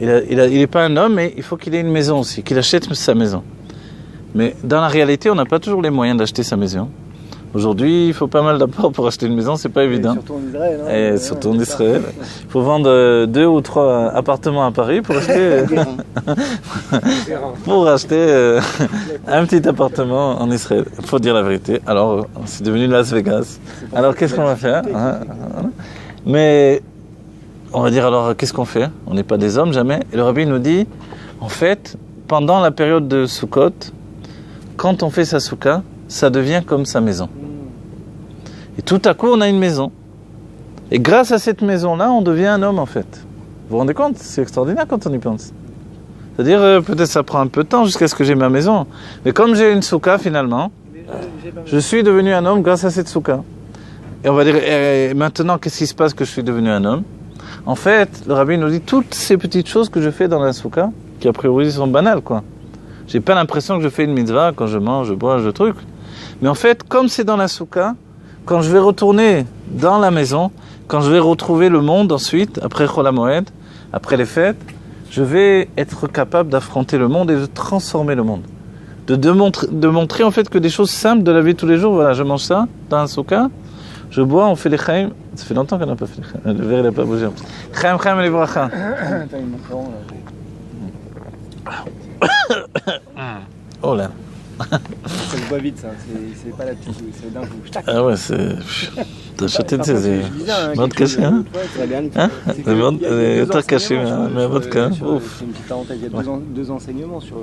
[SPEAKER 1] Il n'est pas un homme, mais il faut qu'il ait une maison aussi, qu'il achète sa maison. Mais dans la réalité, on n'a pas toujours les moyens d'acheter sa maison. Aujourd'hui, il faut pas mal d'apports pour acheter une maison, c'est pas évident.
[SPEAKER 2] Surtout en Israël. Hein,
[SPEAKER 1] et surtout en Israël. Il faut vendre 2 ou 3 appartements à Paris pour acheter, un petit appartement en Israël. Il faut dire la vérité. Alors, c'est devenu Las Vegas. Alors, qu'est-ce qu'on va faire? Mais, on va dire alors, qu'est-ce qu'on fait? On n'est pas des hommes, jamais. Et le Rabbi nous dit, en fait, pendant la période de Sukkot, quand on fait sa soukha, ça devient comme sa maison. Et tout à coup, on a une maison. Et grâce à cette maison-là, on devient un homme, en fait. Vous vous rendez compte? C'est extraordinaire quand on y pense. C'est-à-dire, peut-être ça prend un peu de temps jusqu'à ce que j'ai ma maison. Mais comme j'ai une soukha, finalement, je suis devenu un homme grâce à cette soukha. Et on va dire, et maintenant, qu'est-ce qui se passe que je suis devenu un homme? En fait, le Rabbi nous dit, toutes ces petites choses que je fais dans la soukha, qui a priori sont banales, quoi. J'ai pas l'impression que je fais une mitzvah quand je mange, je bois, je truc. Mais en fait, comme c'est dans la soukha, quand je vais retourner dans la maison, quand je vais retrouver le monde ensuite, après Chol HaMoed, après les fêtes, je vais être capable d'affronter le monde et de transformer le monde. De montrer en fait que des choses simples de la vie de tous les jours, voilà, je mange ça dans la soukha, je bois, on fait les chaim. Ça fait longtemps qu'on n'a pas fait les chaim. Le verre, il n'a pas bougé. Chaim, chaim, les bracha. Oh là.
[SPEAKER 2] Ça se voit vite, ça. C'est pas la petite, c'est d'un coup.
[SPEAKER 1] Ah ouais, c'est... T'as acheté de ces... Mode caché, hein? C'est mode caché, mais mode caché.
[SPEAKER 2] C'est une petite parenthèse, il y a deux enseignements sur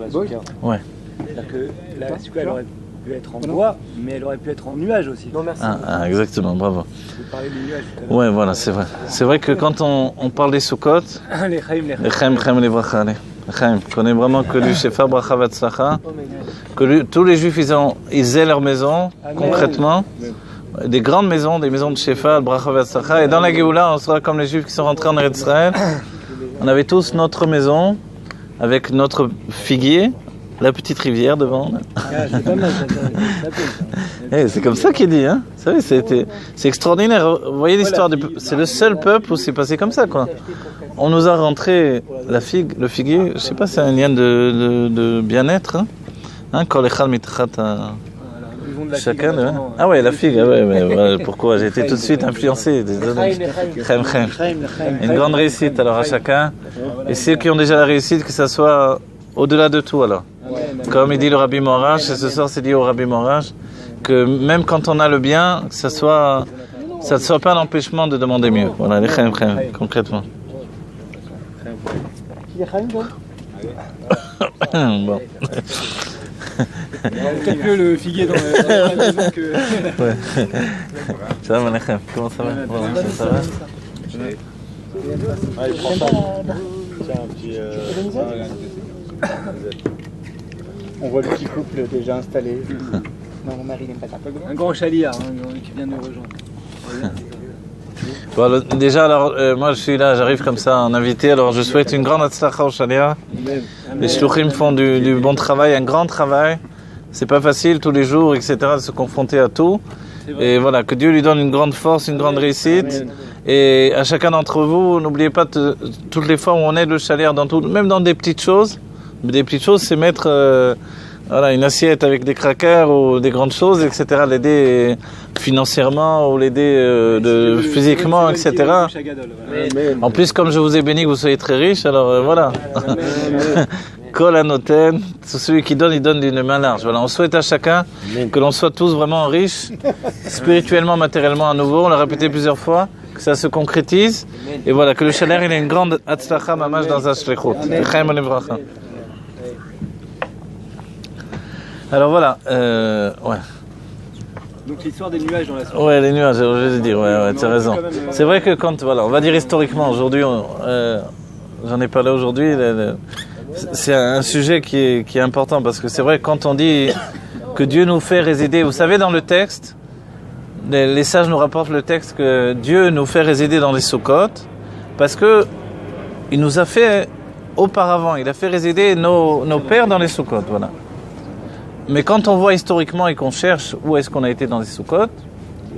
[SPEAKER 2] la soukha.
[SPEAKER 1] Ouais.
[SPEAKER 2] C'est-à-dire que la soukha, elle aurait pu être en bois, mais elle aurait pu être en nuage aussi. Non, merci.
[SPEAKER 1] Ah, exactement, bravo.
[SPEAKER 2] Je parlais des nuages tout à l'heure.
[SPEAKER 1] Ouais, voilà, c'est vrai. C'est vrai que quand on parle des Sukkot, les chaim, les bracha, qu'on est vraiment que du Shefa Bracha Vatzlacha, que tous les Juifs ils aient leur maison concrètement des grandes maisons, des maisons de Shefa, Bracha Ve'atzlacha. Et dans la Géoula, on sera comme les Juifs qui sont rentrés en Eretz Israël. On avait tous notre maison avec notre figuier, la petite rivière devant. C'est comme ça qu'il dit, hein. Vous savez, c'est extraordinaire. Vous voyez l'histoire c'est le seul peuple où c'est passé comme ça, quoi. On nous a rentré la figue, le figuier. Je sais pas, c'est un lien de bien-être, hein. Kol echad mitchat chacun. Ah ouais, la figue. Ah ouais, mais voilà, pourquoi j'ai été tout de suite influencé. Désolé. Une grande réussite alors à chacun. Et ceux qui ont déjà la réussite, que ça soit au-delà de tout alors. Comme il dit le Rabbi Morash, et ce soir c'est dit au Rabbi Morash, que même quand on a le bien, que ça ne soit pas un empêchement de demander mieux. Voilà, les chaim, concrètement. Bon.
[SPEAKER 3] Peut-être mieux le figuier dans la maison que...
[SPEAKER 1] Ouais. Ça va, Manachem? Comment ça va? Ça va?
[SPEAKER 4] Il prend ça. Tiens, un petit...
[SPEAKER 2] On voit le petit couple déjà installé. Non, mon mari n'aime pas ça.
[SPEAKER 3] Un grand chaliard qui vient de nous rejoindre.
[SPEAKER 1] Bon, déjà, alors, moi je suis là, j'arrive comme ça en invité, alors je souhaite une grande Hatzlacha au Shalia. Les Shluchim font du bon travail, un grand travail. C'est pas facile tous les jours, etc., de se confronter à tout. Et voilà, que Dieu lui donne une grande force, une grande réussite. Et à chacun d'entre vous, n'oubliez pas toutes les fois où on aide le Shalia, même dans des petites choses. Des petites choses, c'est mettre une assiette avec des crackers ou des grandes choses, etc. L'aider financièrement ou l'aider physiquement, etc. En plus, comme je vous ai béni que vous soyez très riche, alors voilà. Kol Anoten, celui qui donne, il donne d'une main large. Voilà, on souhaite à chacun que l'on soit tous vraiment riches, spirituellement, matériellement à nouveau. On l'a répété plusieurs fois, que ça se concrétise. Et voilà, que le Shaler, il a une grande Hatzlacha mamash dans sa shlichut. Alors voilà, ouais.
[SPEAKER 3] Donc l'histoire des nuages dans la soirée.
[SPEAKER 1] Ouais, les nuages, je vais dire, ouais, tu as raison. C'est vrai que quand, voilà, on va dire historiquement, aujourd'hui, j'en ai parlé aujourd'hui, c'est un sujet qui est important, parce que c'est vrai que quand on dit que Dieu nous fait résider, vous savez, dans le texte, les sages nous rapportent le texte que Dieu nous fait résider dans les soukotes, parce que il nous a fait auparavant, il a fait résider nos pères dans les soukotes, voilà. Mais quand on voit historiquement et qu'on cherche où est-ce qu'on a été dans les soukotes,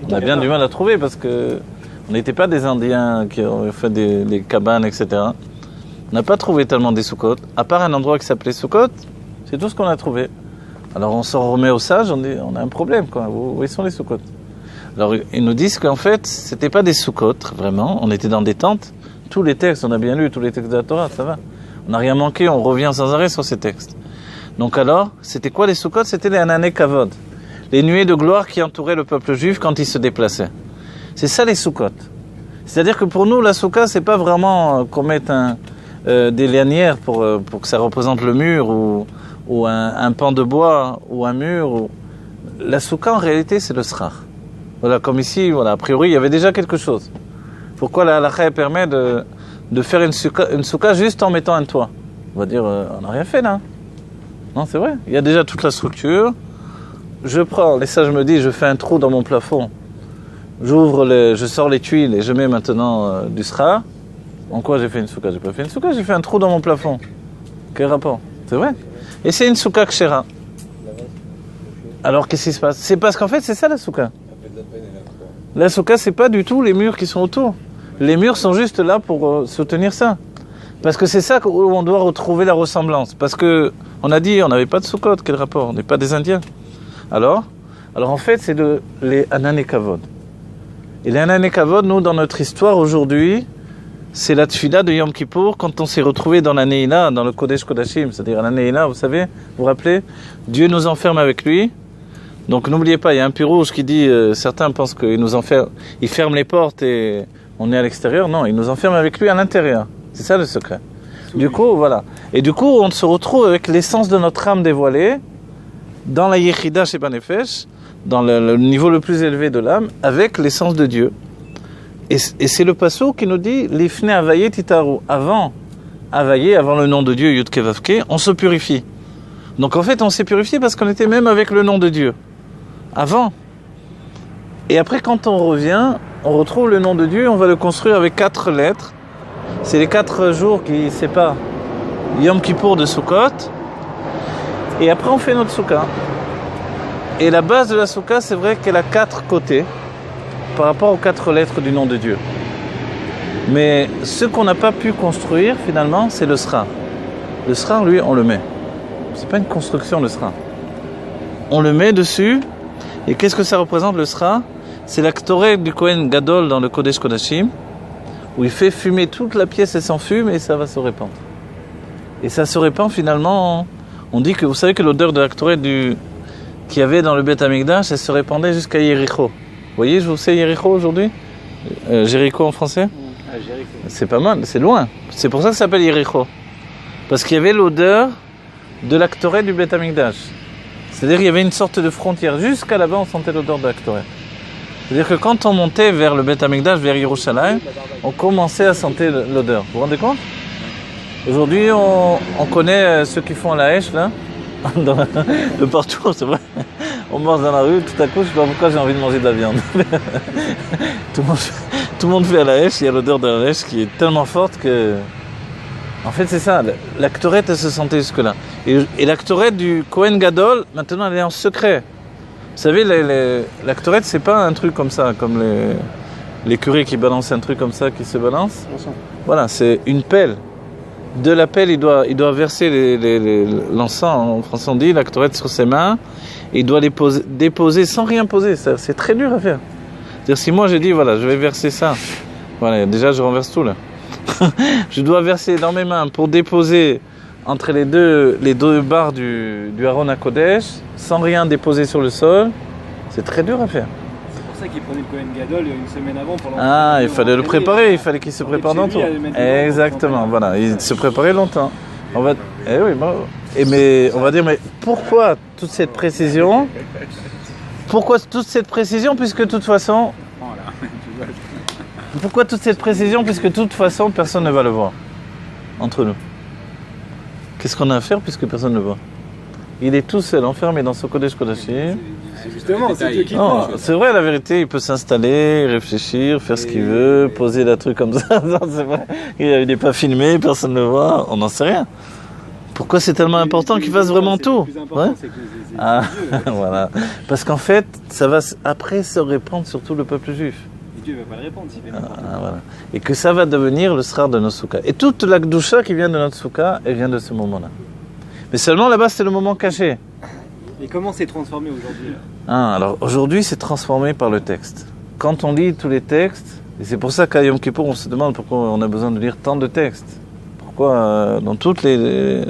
[SPEAKER 1] on a bien du mal à trouver, parce que on n'était pas des Indiens qui ont fait des cabanes, etc. On n'a pas trouvé tellement des soukotes, à part un endroit qui s'appelait Soukot, c'est tout ce qu'on a trouvé. Alors on s'en remet aux sages, on a un problème, quoi. Où sont les soukotes? Alors ils nous disent qu'en fait, c'était pas des soukotes, vraiment, on était dans des tentes. Tous les textes, on a bien lu tous les textes de la Torah, ça va. On n'a rien manqué, on revient sans arrêt sur ces textes. Donc alors, c'était quoi les soukotes? C'était les anané kavod, les nuées de gloire qui entouraient le peuple juif quand il se déplaçait. C'est ça les soukotes. C'est-à-dire que pour nous, la souka, c'est pas vraiment qu'on mette des lanières pour que ça représente le mur ou un pan de bois ou un mur. La souka, en réalité, c'est le srach. Voilà, comme ici, voilà, a priori, il y avait déjà quelque chose. Pourquoi la halakha permet de faire une souka juste en mettant un toit? On va dire, on n'a rien fait là. Non, c'est vrai. Il y a déjà toute la structure. Je prends, les sages me disent, je fais un trou dans mon plafond. Je sors les tuiles et je mets maintenant du sra. En quoi j'ai fait une souka? J'ai pas fait une souka, j'ai fait un trou dans mon plafond. Quel rapport? C'est vrai. Et c'est une souka kshera. Alors qu'est-ce qui se passe? C'est parce qu'en fait c'est ça la souka. La souka, c'est pas du tout les murs qui sont autour. Les murs sont juste là pour soutenir ça. Parce que c'est ça où on doit retrouver la ressemblance. Parce que on a dit on n'avait pas de soukot, quel rapport? On n'est pas des Indiens. Alors en fait c'est les anané kavod. Et les anané kavod, nous dans notre histoire aujourd'hui, c'est la tfila de Yom Kippour quand on s'est retrouvé dans la Neila, dans le Kodesh Kodashim, c'est-à-dire la Neila, vous savez, vous vous rappelez, Dieu nous enferme avec lui. Donc n'oubliez pas, il y a un puits qui dit, certains pensent qu'il nous enferme, il ferme les portes et on est à l'extérieur. Non, il nous enferme avec lui à l'intérieur. C'est ça le secret. Du coup, voilà. Et du coup, on se retrouve avec l'essence de notre âme dévoilée dans la Yechida chez Banefesh, dans le niveau le plus élevé de l'âme, avec l'essence de Dieu. Et c'est le passo qui nous dit l'ifne avaye titaru. Avant le nom de Dieu, Yudke Vavke, on se purifie. Donc en fait, on s'est purifié parce qu'on était même avec le nom de Dieu. Avant. Et après, quand on revient, on retrouve le nom de Dieu, on va le construire avec 4 lettres. C'est les 4 jours qui séparent Yom Kippour de Sukkot. Et après, on fait notre Souka. Et la base de la Souka, c'est vrai qu'elle a 4 côtés par rapport aux 4 lettres du nom de Dieu. Mais ce qu'on n'a pas pu construire, finalement, c'est le Srar. Le Srar, lui, on le met. C'est pas une construction, le Srar. On le met dessus. Et qu'est-ce que ça représente, le Srar? C'est la Ktoret du Kohen Gadol dans le Kodesh Kodashim, où il fait fumer toute la pièce et s'enfume et ça va se répandre. Et ça se répand finalement. On dit que, vous savez que l'odeur de la Ktoret qu'il y avait dans le Beth Amikdash, elle se répandait jusqu'à Yericho. Vous voyez, je vous sais Yericho aujourd'hui? Jéricho en français?
[SPEAKER 3] Ah, Jéricho.
[SPEAKER 1] C'est pas mal, c'est loin. C'est pour ça que ça s'appelle Yericho. Parce qu'il y avait l'odeur de la Ktoret du Beth Amikdash. C'est-à-dire qu'il y avait une sorte de frontière. Jusqu'à là-bas, on sentait l'odeur de la Ktoret. C'est-à-dire que quand on montait vers le Beth Amikdash, vers Yerushalayim, on commençait à sentir l'odeur. Vous vous rendez compte? Aujourd'hui, on connaît ceux qui font la hache, là, de partout, c'est vrai. On marche dans la rue, tout à coup, je sais pas pourquoi j'ai envie de manger de la viande. tout le monde fait à la hache, il y a l'odeur de la hache qui est tellement forte que... En fait, c'est ça, la Ktoret, elle se sentait jusque-là. Et la Ktoret du Kohen Gadol, maintenant, elle est en secret. Vous savez, la Ktoret, c'est pas un truc comme ça, comme les curés qui balancent un truc comme ça, qui se balance. Voilà, c'est une pelle. De la pelle, il doit verser l'encens, en français on dit, la Ktoret sur ses mains, et il doit les déposer sans rien poser. C'est très dur à faire. C'est-à-dire, si moi j'ai dit, voilà, je vais verser ça, voilà, déjà je renverse tout là. Je dois verser dans mes mains pour déposer entre les deux barres du Aaron à Kodesh, sans rien déposer sur le sol. C'est très dur à faire.
[SPEAKER 3] C'est pour ça qu'il prenait le Kohen Gadol une semaine avant pour
[SPEAKER 1] Ah, il fallait le préparer, il fallait qu'il se prépare longtemps. Exactement, voilà, il se préparait longtemps. On va, eh oui, bon, mais on va dire, mais pourquoi toute cette précision? Pourquoi toute cette précision, puisque de toute façon... Pourquoi toute cette précision, puisque de toute façon, personne ne va le voir entre nous? Qu'est-ce qu'on a à faire puisque personne ne le voit? Il est tout seul, enfermé dans son Kodesh Kodashim.
[SPEAKER 3] Justement, c'est Dieu qui
[SPEAKER 1] Non, c'est vrai, la vérité, il peut s'installer, réfléchir, faire ce qu'il veut, poser des trucs comme ça. Non, c'est vrai. Il n'est pas filmé, personne ne le voit, on n'en sait rien. Pourquoi c'est tellement important qu'il fasse vraiment tout? Ouais. Ah, voilà. Parce qu'en fait, ça va après se répandre sur tout le peuple juif.
[SPEAKER 3] Dieu ne va pas le répondre s'il fait n'importe quoi.
[SPEAKER 1] Voilà. Et que ça va devenir le Srar de notre Souka. Et toute la Gdusha qui vient de notre Souka, elle vient de ce moment-là. Mais seulement là-bas, c'était le moment caché.
[SPEAKER 3] Et comment c'est transformé aujourd'hui là?
[SPEAKER 1] Alors aujourd'hui, c'est transformé par le texte. Quand on lit tous les textes, et c'est pour ça qu'à Yom Kippour, on se demande pourquoi on a besoin de lire tant de textes. Pourquoi dans toutes les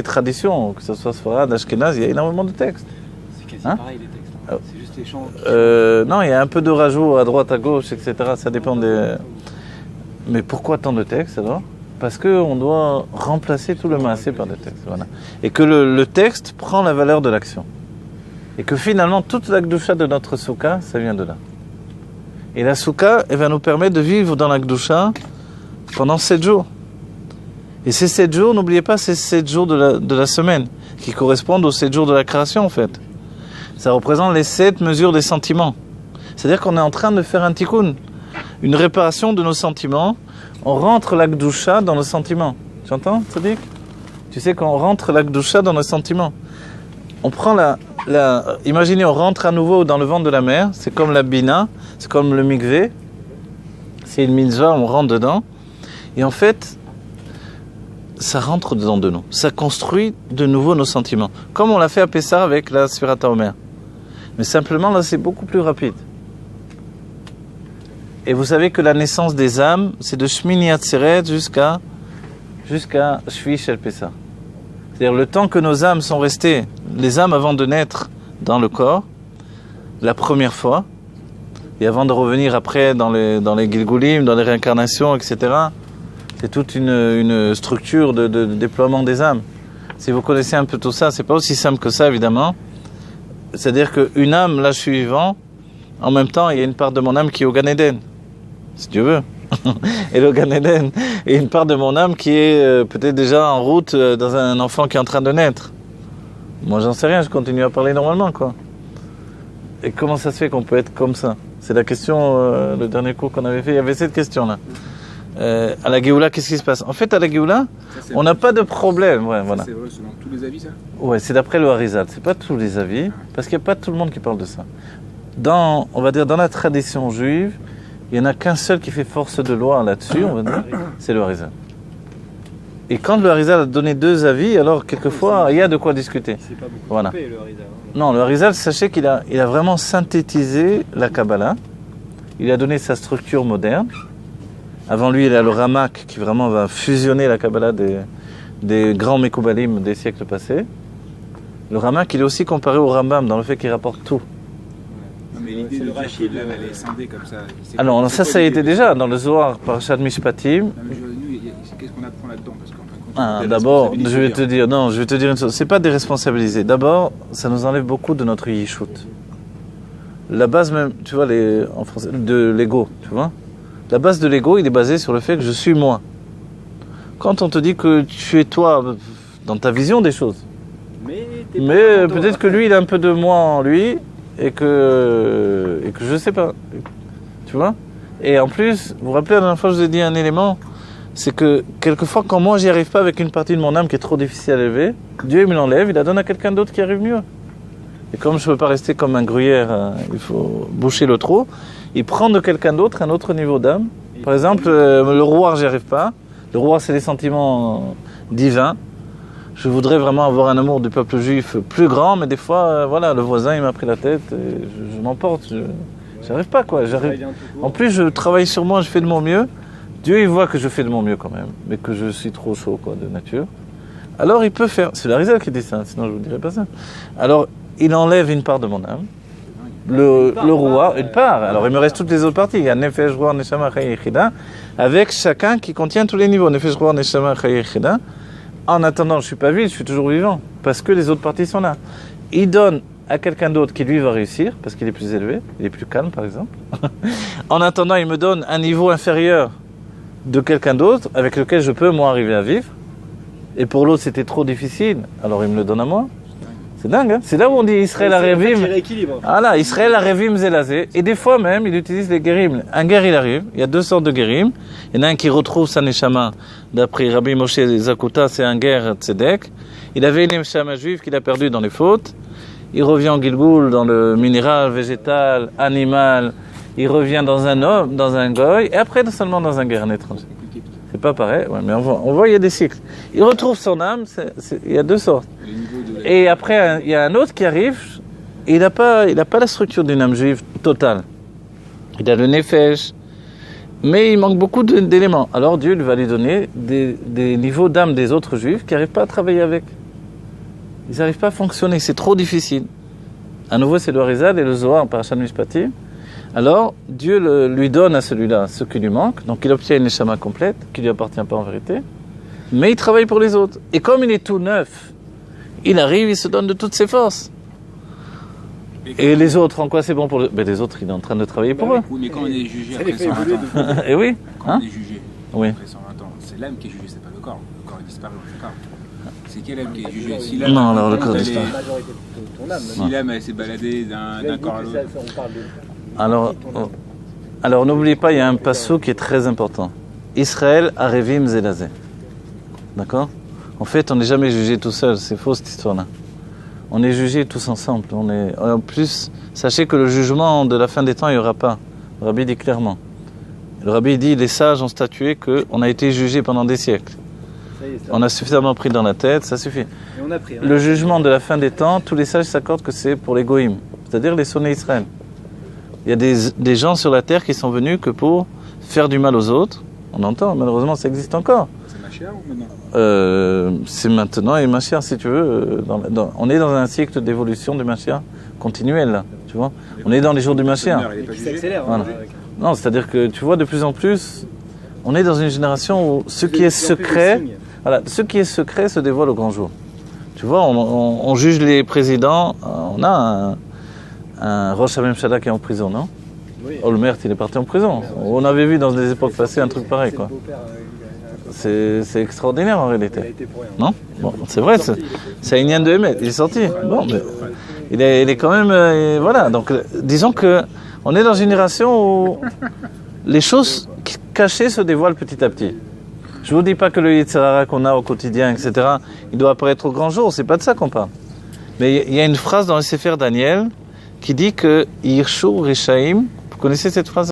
[SPEAKER 1] traditions, que ce soit Sfarad, Ashkenaz, il y a énormément de textes.
[SPEAKER 3] C'est quasi
[SPEAKER 1] Hein?
[SPEAKER 3] pareil les textes. Hein. C'est juste les chants.
[SPEAKER 1] Non, il y a un peu de rajout à droite, à gauche, etc. Ça dépend des... Mais pourquoi tant de textes alors? Parce qu'on doit remplacer tout le maasé par des textes. Voilà. Et que le texte prend la valeur de l'action. Et que finalement, toute la Gdusha de notre Souka, ça vient de là. Et la Souka, elle va nous permettre de vivre dans la Gdusha pendant 7 jours. Et ces 7 jours, n'oubliez pas, c'est 7 jours de la semaine, qui correspondent aux 7 jours de la création en fait. Ça représente les 7 mesures des sentiments. C'est-à-dire qu'on est en train de faire un tikkun, une réparation de nos sentiments. On rentre la Gdusha dans nos sentiments. Tu entends, Tzadik? Tu sais qu'on rentre la Gdusha dans nos sentiments. On prend imaginez, on rentre à nouveau dans le ventre de la mer. C'est comme la Bina, c'est comme le mikvé. C'est une mitzvah, on rentre dedans. Et en fait, ça rentre dedans de nous. Ça construit de nouveau nos sentiments. Comme on l'a fait à Pessah avec la Sfirat HaOmer. Mais simplement, là, c'est beaucoup plus rapide. Et vous savez que la naissance des âmes, c'est de Shmini Atzeret jusqu'à Shvi Shel Pessah. C'est-à-dire le temps que nos âmes sont restées, les âmes avant de naître dans le corps, la première fois, et avant de revenir après dans les Gilgulim, dans les réincarnations, etc. C'est toute une structure de déploiement des âmes. Si vous connaissez un peu tout ça, c'est pas aussi simple que ça, évidemment. C'est-à-dire qu'une âme, là je suis vivant, en même temps il y a une part de mon âme qui est au Gan Eden, si Dieu veut. Et le Gan Eden, et une part de mon âme qui est peut-être déjà en route dans un enfant qui est en train de naître. Moi j'en sais rien, je continue à parler normalement, quoi. Et comment ça se fait qu'on peut être comme ça? C'est la question, le dernier cours qu'on avait fait, il y avait cette question-là. À la Géoula, qu'est-ce qui se passe? En fait, à la Géoula, on n'a pas de problème. Ouais, voilà.
[SPEAKER 5] C'est vrai, selon tous les avis, ça?
[SPEAKER 1] Ouais, c'est d'après le Harizal. C'est pas tous les avis, parce qu'il n'y a pas tout le monde qui parle de ça. On va dire, dans la tradition juive, il n'y en a qu'un seul qui fait force de loi là-dessus, on va dire, c'est le Harizal. Et quand le Harizal a donné deux avis, alors quelquefois, il y a de quoi discuter.
[SPEAKER 3] C'est pas beaucoup
[SPEAKER 1] Voilà.
[SPEAKER 3] coupé, le Harizal.
[SPEAKER 1] Non, le Harizal, sachez qu'il a vraiment synthétisé la Kabbalah. Il a donné sa structure moderne. Avant lui, il y a le Ramak qui vraiment va fusionner la Kabbalah des grands Mekoubalim des siècles passés. Le Ramak, il est aussi comparé au Rambam dans le fait qu'il rapporte tout.
[SPEAKER 5] Non, mais l'idée de Rachid, là, elle est scindée comme ça.
[SPEAKER 1] Alors, ça a été déjà dans le Zohar, par Shad Mishpatim.
[SPEAKER 5] Non, mais nous, qu'est-ce qu'on apprend là-dedans? Parce qu'en fin de compte,
[SPEAKER 1] D'abord, je vais te dire une chose. C'est pas déresponsabiliser. D'abord, ça nous enlève beaucoup de notre yishut. La base même, tu vois, en français, de l'ego, tu vois. La base de l'ego, il est basé sur le fait que je suis moi. Quand on te dit que tu es toi dans ta vision des choses, mais peut-être que lui, il a un peu de moi en lui et que je sais pas, tu vois. Et en plus, vous vous rappelez la dernière fois, je vous ai dit un élément, c'est que quelquefois, quand moi, j'y arrive pas avec une partie de mon âme qui est trop difficile à élever, Dieu il me l'enlève, il la donne à quelqu'un d'autre qui arrive mieux. Et comme je ne peux pas rester comme un gruyère, il faut boucher le trou. Il prend de quelqu'un d'autre un autre niveau d'âme. Par exemple, le roi, j'y arrive pas. Le roi, c'est les sentiments divins. Je voudrais vraiment avoir un amour du peuple juif plus grand, mais des fois, voilà, le voisin, il m'a pris la tête, et je m'emporte. J'arrive pas, quoi. En plus, je travaille sur moi, je fais de mon mieux. Dieu, il voit que je fais de mon mieux quand même, mais que je suis trop chaud, quoi, de nature. Alors, il peut faire. C'est le Harizal qui dit ça, sinon je ne vous dirais pas ça. Alors, il enlève une part de mon âme. Le roi, une part. Alors, il me reste toutes les autres parties. Il y a Nefesh, Roi, Neshama, Chaye, Yechida, avec chacun qui contient tous les niveaux. Nefesh, Roi, Neshama, Chaye, Yechida. En attendant, je ne suis pas vide, je suis toujours vivant, parce que les autres parties sont là. Il donne à quelqu'un d'autre qui, lui, va réussir, parce qu'il est plus élevé, il est plus calme, par exemple. En attendant, il me donne un niveau inférieur de quelqu'un d'autre, avec lequel je peux, moi, arriver à vivre. Et pour l'autre, c'était trop difficile, alors il me le donne à moi. C'est dingue, hein? C'est là où on dit Israël Arevim. Voilà, Israël Arevim Zelazé. Et des fois même, il utilise les guérim. Un guerre, il arrive. Il y a deux sortes de guérim. Il y en a un qui retrouve sa neshama. D'après Rabbi Moshe Zakuta, c'est un guerre tzedek. Il avait une neshama juive qu'il a perdue dans les fautes. Il revient en Gilgoul, dans le minéral, végétal, animal. Il revient dans un homme, dans un goy. Et après, seulement dans un guerre, un étranger. C'est pas pareil, ouais, mais on voit, il y a des cycles. Il retrouve son âme, il y a deux sortes. Et après, il y a un autre qui arrive, et il n'a pas la structure d'une âme juive totale. Il a le nefesh, mais il manque beaucoup d'éléments. Alors Dieu va lui donner des niveaux d'âme des autres juifs qui n'arrivent pas à travailler avec. Ils n'arrivent pas à fonctionner, c'est trop difficile. À nouveau, c'est le Harizal et le Zohar par Shad Mishpatim. Alors, Dieu lui donne à celui-là ce qui lui manque, donc il obtient une neshama complète, qui ne lui appartient pas en vérité, mais il travaille pour les autres. Et comme il est tout neuf, il arrive, il se donne de toutes ses forces. Et les autres, en quoi c'est bon pour eux? Les autres, il est en train de travailler pour eux.
[SPEAKER 5] Oui, mais quand on est jugé après 120 ans,
[SPEAKER 1] et oui,
[SPEAKER 5] quand on est jugé
[SPEAKER 1] oui.
[SPEAKER 5] après 120 ans, c'est l'âme qui est jugée, c'est pas le corps. Le corps est disparu, on fait pas. C'est quelle âme qui est jugée? Si l'âme,
[SPEAKER 1] non, alors le corps disparaît.
[SPEAKER 5] Si l'âme, elle s'est baladée d'un corps à l'autre.
[SPEAKER 1] Alors n'oubliez pas, il y a un passou qui est très important. Israël Arevim Zelazé. D'accord? En fait, on n'est jamais jugé tout seul, c'est faux cette histoire-là. On est jugé tous ensemble. En plus, sachez que le jugement de la fin des temps, il n'y aura pas. Le Rabbi dit clairement. Le Rabbi dit, les sages ont statué qu'on a été jugé pendant des siècles. On a suffisamment pris dans la tête, ça suffit. Le jugement de la fin des temps, tous les sages s'accordent que c'est pour les goïms, c'est-à-dire les sonnés Israël. Il y a des gens sur la terre qui sont venus que pour faire du mal aux autres. On entend, malheureusement, ça existe encore.
[SPEAKER 5] C'est Mashiach ou maintenant?
[SPEAKER 1] C'est maintenant, et Mashiach, si tu veux, on est dans un cycle d'évolution du Mashiach continuel, là, tu vois. On est dans les jours du Mashiach. Voilà. Non, c'est-à-dire que, tu vois, de plus en plus, on est dans une génération où ce qui est secret, voilà, ce qui est secret se dévoile au grand jour. Tu vois, on juge les présidents, on a un Rosh HaMemshala qui est en prison, non? Oui. Olmert, il est parti en prison. On avait vu dans des époques passées un truc pareil, quoi. C'est extraordinaire en réalité. Non? Bon, c'est vrai, c'est Inyan de Emet, il est sorti. Bon, mais il est quand même... voilà, donc disons que on est dans une génération où les choses cachées se dévoilent petit à petit. Je ne vous dis pas que le Yetzer Hara qu'on a au quotidien, etc., il doit apparaître au grand jour, c'est pas de ça qu'on parle. Mais il y a une phrase dans le Sefer Daniel qui dit que Yirshu Rishaim, vous connaissez cette phrase ?